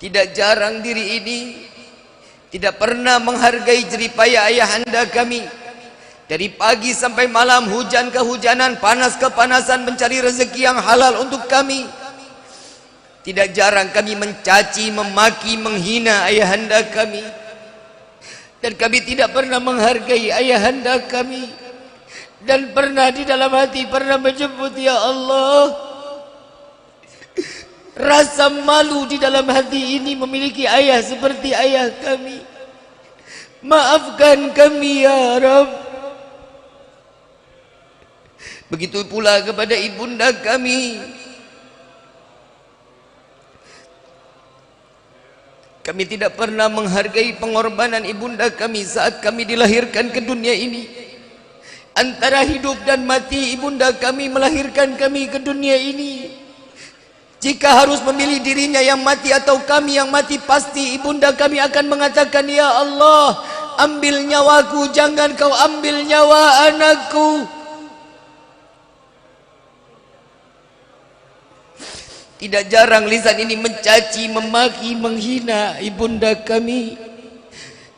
Tidak jarang diri ini tidak pernah menghargai jeripaya ayahanda kami. Dari pagi sampai malam, hujan kehujanan, panas kepanasan, mencari rezeki yang halal untuk kami. Tidak jarang kami mencaci, memaki, menghina ayahanda kami. Dan kami tidak pernah menghargai ayahanda kami. Dan pernah di dalam hati pernah menyebut, ya Allah, rasa malu di dalam hati ini memiliki ayah seperti ayah kami. Maafkan kami, ya Rabb. Begitu pula kepada ibunda kami. Kami tidak pernah menghargai pengorbanan ibunda kami saat kami dilahirkan ke dunia ini. Antara hidup dan mati ibunda kami melahirkan kami ke dunia ini. Jika harus memilih dirinya yang mati atau kami yang mati, pasti ibunda kami akan mengatakan, ya Allah, ambil nyawaku, jangan kau ambil nyawa anakku. Tidak jarang lisan ini mencaci, memaki, menghina ibunda kami.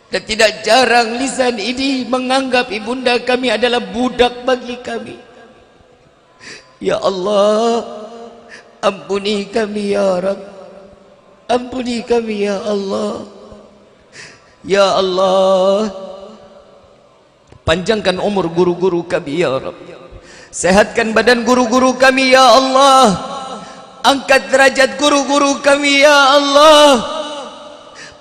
Dan tidak jarang lisan ini menganggap ibunda kami adalah budak bagi kami. Ya Allah, ampuni kami, ya Rabb. Ampuni kami, ya Allah. Ya Allah, panjangkan umur guru-guru kami, ya Rabb. Sehatkan badan guru-guru kami, ya Allah. Angkat derajat guru-guru kami, ya Allah.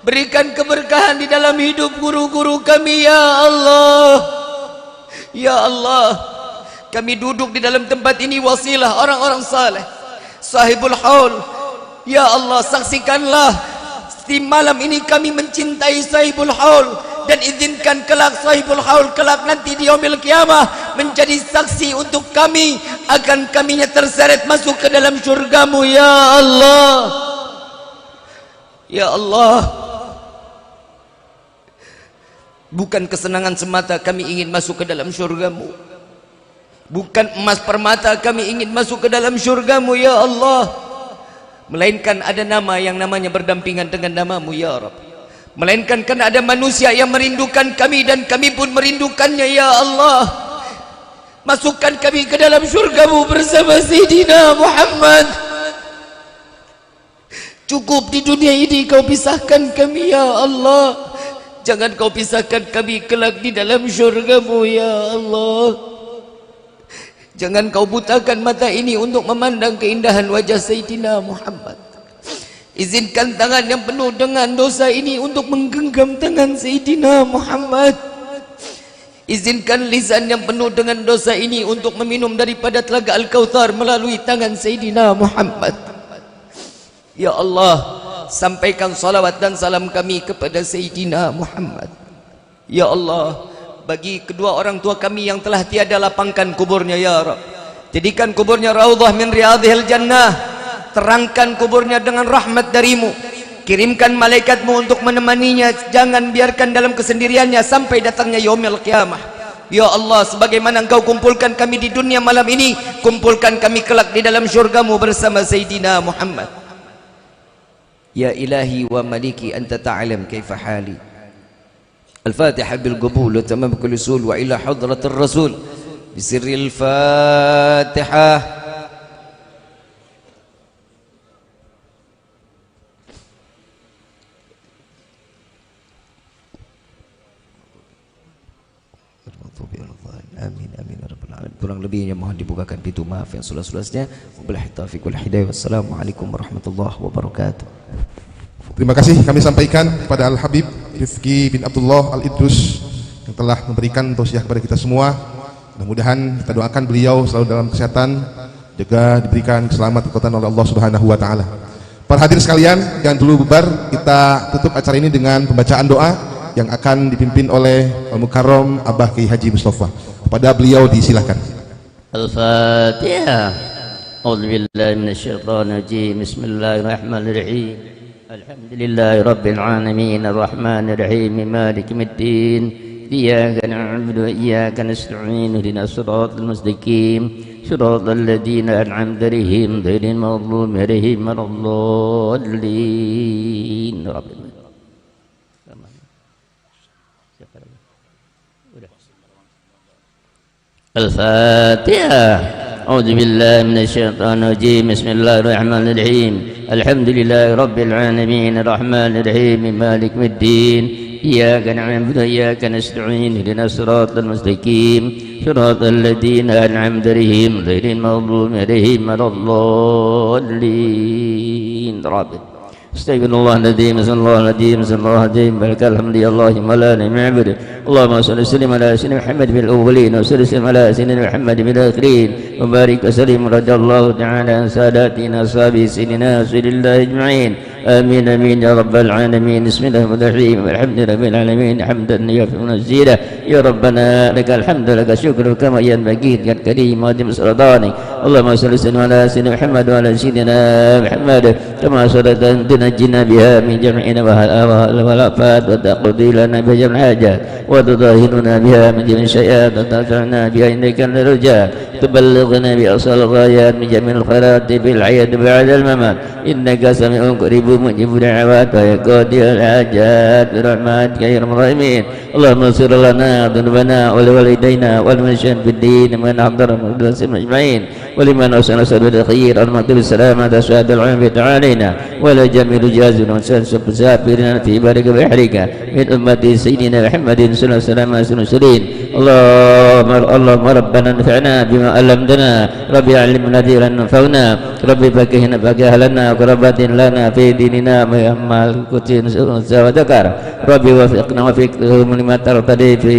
Berikan keberkahan di dalam hidup guru-guru kami, ya Allah. Ya Allah, kami duduk di dalam tempat ini wasilah orang-orang saleh, sahibul haul. Ya Allah, saksikanlah di malam ini kami mencintai sahibul haul. Dan izinkan kelak sahibul haul kelak nanti di yaumil qiyamah menjadi saksi untuk kami akan kaminya terseret masuk ke dalam syurgamu, ya Allah. Ya Allah, bukan kesenangan semata kami ingin masuk ke dalam syurgamu, bukan emas permata kami ingin masuk ke dalam syurgamu, ya Allah, melainkan ada nama yang namanya berdampingan dengan namamu, ya Rabb. Melainkan karena ada manusia yang merindukan kami dan kami pun merindukannya, ya Allah. Masukkan kami ke dalam syurgamu bersama Sayyidina Muhammad. Cukup di dunia ini kau pisahkan kami, ya Allah. Jangan kau pisahkan kami kelak di dalam syurgamu, ya Allah. Jangan kau butakan mata ini untuk memandang keindahan wajah Sayyidina Muhammad. Izinkan tangan yang penuh dengan dosa ini untuk menggenggam tangan Sayyidina Muhammad. Izinkan lisan yang penuh dengan dosa ini untuk meminum daripada telaga Al-Kautsar melalui tangan Sayyidina Muhammad. Ya Allah, sampaikan salawat dan salam kami kepada Sayyidina Muhammad. Ya Allah, bagi kedua orang tua kami yang telah tiada, lapangkan kuburnya ya Rabb. Jadikan kuburnya raudhah min riyadhil jannah. Terangkan kuburnya dengan rahmat darimu. Kirimkan malaikatmu untuk menemaninya. Jangan biarkan dalam kesendiriannya sampai datangnya yaumil qiyamah. Ya Allah, sebagaimana engkau kumpulkan kami di dunia malam ini, kumpulkan kami kelak di dalam syurgamu bersama Sayyidina Muhammad. Ya ilahi wa maliki anta ta'lam kaifa hali. Al-Fatihah bil qabul wa tamam kulli usul wa ila hadratir rasul bisirril Fatihah. Amin amin ya rabbal alamin. Kurang lebihnya mohon dibukakan pintu maaf yang seluas-luasnya. Wabillahi taufiq wal hidayah. Wassalamualaikum warahmatullahi wabarakatuh. Terima kasih kami sampaikan kepada Al-Habib Rifki bin Abdullah Al-Idrus yang telah memberikan tausiah kepada kita semua. Mudah-mudahan kita doakan beliau selalu dalam kesehatan, juga diberikan keselamatan oleh Allah Subhanahu wa taala. Para hadirin sekalian, jangan dulu bubar. Kita tutup acara ini dengan pembacaan doa yang akan dipimpin oleh Al-Mukarram Abah Kiai Haji Mustafa. Kepada beliau disilakan. Al-Fatihah. A'udzu billahi minasyaitonir rajim. Bismillahirrahmanirrahim. Alhamdulillahi rabbil alamin arrahmanir rahim maliki yaumiddin. Iyyaka na'budu wa iyyaka nasta'in. Ihdinas siratal mustaqim. Siratal ladzina an'amta 'alaihim ghairil maghdubi 'alaihim waladdallin. Al-Fatihah. A'udzu billahi minasyaitonir rajim. Bismillahirrahmanirrahim. Alhamdulillahi rabbil alamin arrahmanir rahim maliki yaumiddin. Iyyaka na'budu wa iyyaka nasta'in. Ihdinas siratal mustaqim. Siratal ladzina an'amta 'alaihim ghairil maghdubi 'alaihim waladdallin. Astaghfirullahaladzim, Astagfirullahaladzim, Astagfirullahaladzim, Barakal hamdiyallah, Mala ni'ma'abud. Allahumma salli sallim ala sayyidina Muhammad bil awwalin, wa salli sallim ala sayyidina Muhammad bil akhirin, wa barik wa sallim radiyallahu ta'ala an sadatina ashabi sayyidina Rasulillah ajma'in. Amin amin ya rabbal alamin. Bismillahirrahmanirrahim. Alhamdulillahi rabbil alamin. Hamdan yafi'u nazira. Ya rabbana lakal hamdu laka syukru kama yanbaghi lil karim wa dim saladani. Allahumma salli sallim ala sayyidina Muhammad wa ala sayyidina Muhammad kama sallallahu تنجنا بها من جميع والآفات وتقضي لنا بها جميع الحاجات وتطهرنا بها من جميع الشيئات وترفعنا بها إنك الرجاء تبلغنا بأصل الغايات من جميع الخيرات في الحياة بعد الممات إنك سميع قريب مجيب الدعوات ويا قاضي الحاجات برحمتك يا أرحم الراحمين. اللهم اغفر لنا ذنوبنا ولوالدينا والمشاهد في الدين ومن حضر المقدسين أجمعين ولمن أرسل سبيل الخير المكتوب السلامة أشهد العافية علينا ولا جميع جازل وسافرنا في بارك بحرك من أمة سيدنا محمد صلى الله عليه وسلم. اللهم ربنا انفعنا بما علمتنا. ربي علمنا دينا ينفعنا. ربي فقهنا فقه لنا وقربات لنا في ديننا مع الكتين وذكر. ربي وفقنا وفقهم لما ترتدي في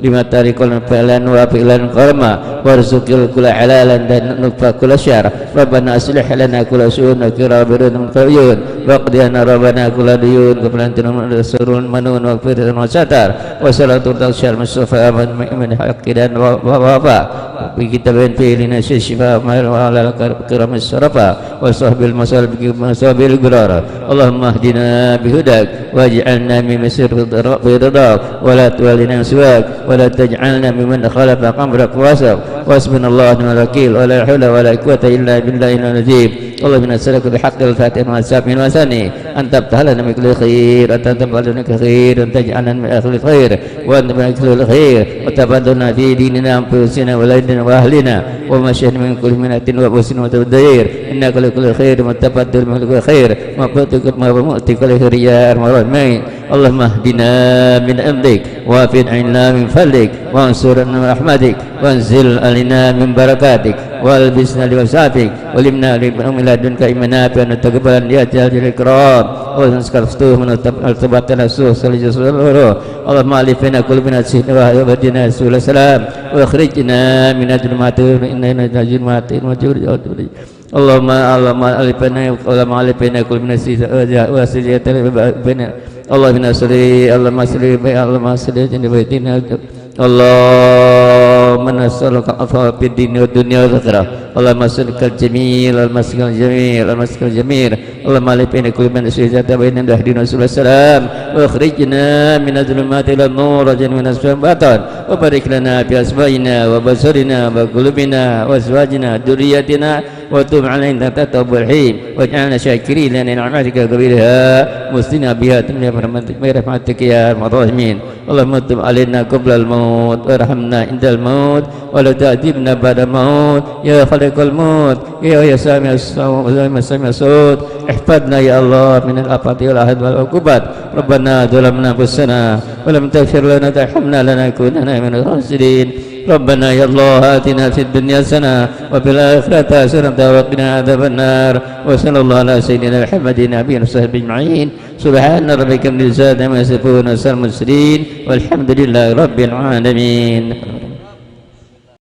لما تارك فعلا وفعلا قرما وارزق كل حلالا نكفى كل شر. ربنا أصلح لنا كل شؤون وكرا برد قيون واقضي أن ربنا كل ديون قبل أن تنصر منون واغفر وستر وصلاة تغشى المصطفى من حقنا ووفاء بكتاب فيه لنا الشفاء وعلى الكرم الشرفاء وصحب المصالح بصحب القرار. اللهم اهدنا بهداك واجعلنا من مسير في رضاك ولا تولنا سواك ولا تجعلنا ممن خالف امرك واسق واسبنا الله ونعم الوكيل ولا حول ولا قوة إلا بالله العظيم. اللهم نسألك بحق الفاتحة والسابع والثاني أن تفتح لنا من كل خير أن تنفع لنا خير أن تجعلنا من أهل الخير وأن من أهل الخير وتبادلنا في ديننا أنفسنا ولدنا وأهلنا ومشهد من كل منة وبوسن وتبدير إنك لكل خير وتبادل من كل خير ومؤتي كل خير يا أرحم الراحمين. اللهم اهدنا من أمرك وافد عنا من فضلك وانصرنا من رحمتك وانزل علينا من بركاتك والبسنا لوسعتك ولمنا من لدنك إيمانا بأن تقبل يا جل الإكرام ونسكر فتوه من ارتباط الرسول صلى الله عليه وسلم اللهم ألف بين قلوبنا سيدنا وهدنا سبل السلام واخرجنا من الظلمات إننا الظلمات اللهم ألف بين قلوبنا سيدنا اللهم صل اللهم صل اللهم صل بيتنا اللهم نسألك العفو في الدين والدنيا والآخرة اللهم نسألك الجميل المسك الجميل المسك الجميل اللهم ألف بين كل من سيجاد بين اهدنا سبل السلام واخرجنا من الظلمات إلى النور وجعلنا من الباطن وبارك لنا في أسمائنا وبصرنا وقلوبنا وأزواجنا ذريتنا وتب علينا تتوب الرحيم واجعلنا شاكرين لنعمتك كبيرها مسلمين بها تمنى برحمتك يا أرحم الراحمين اللهم تب علينا قبل الموت وارحمنا عند الموت ولا تعذبنا بعد الموت يا خالق الموت يا سامع الصوت احفظنا يا الله من الآفات والآهات والعقوبات ربنا ظلمنا أنفسنا ولم تغفر لنا ترحمنا لنكونن من الخاسرين ربنا يا الله آتنا في الدنيا حسنة وفي الآخرة حسنة وقنا عذاب النار وصلى الله على سيدنا محمد نبي وصحبه أجمعين سبحان ربك رب العزة عما يصفون وسلام المرسلين والحمد لله رب العالمين.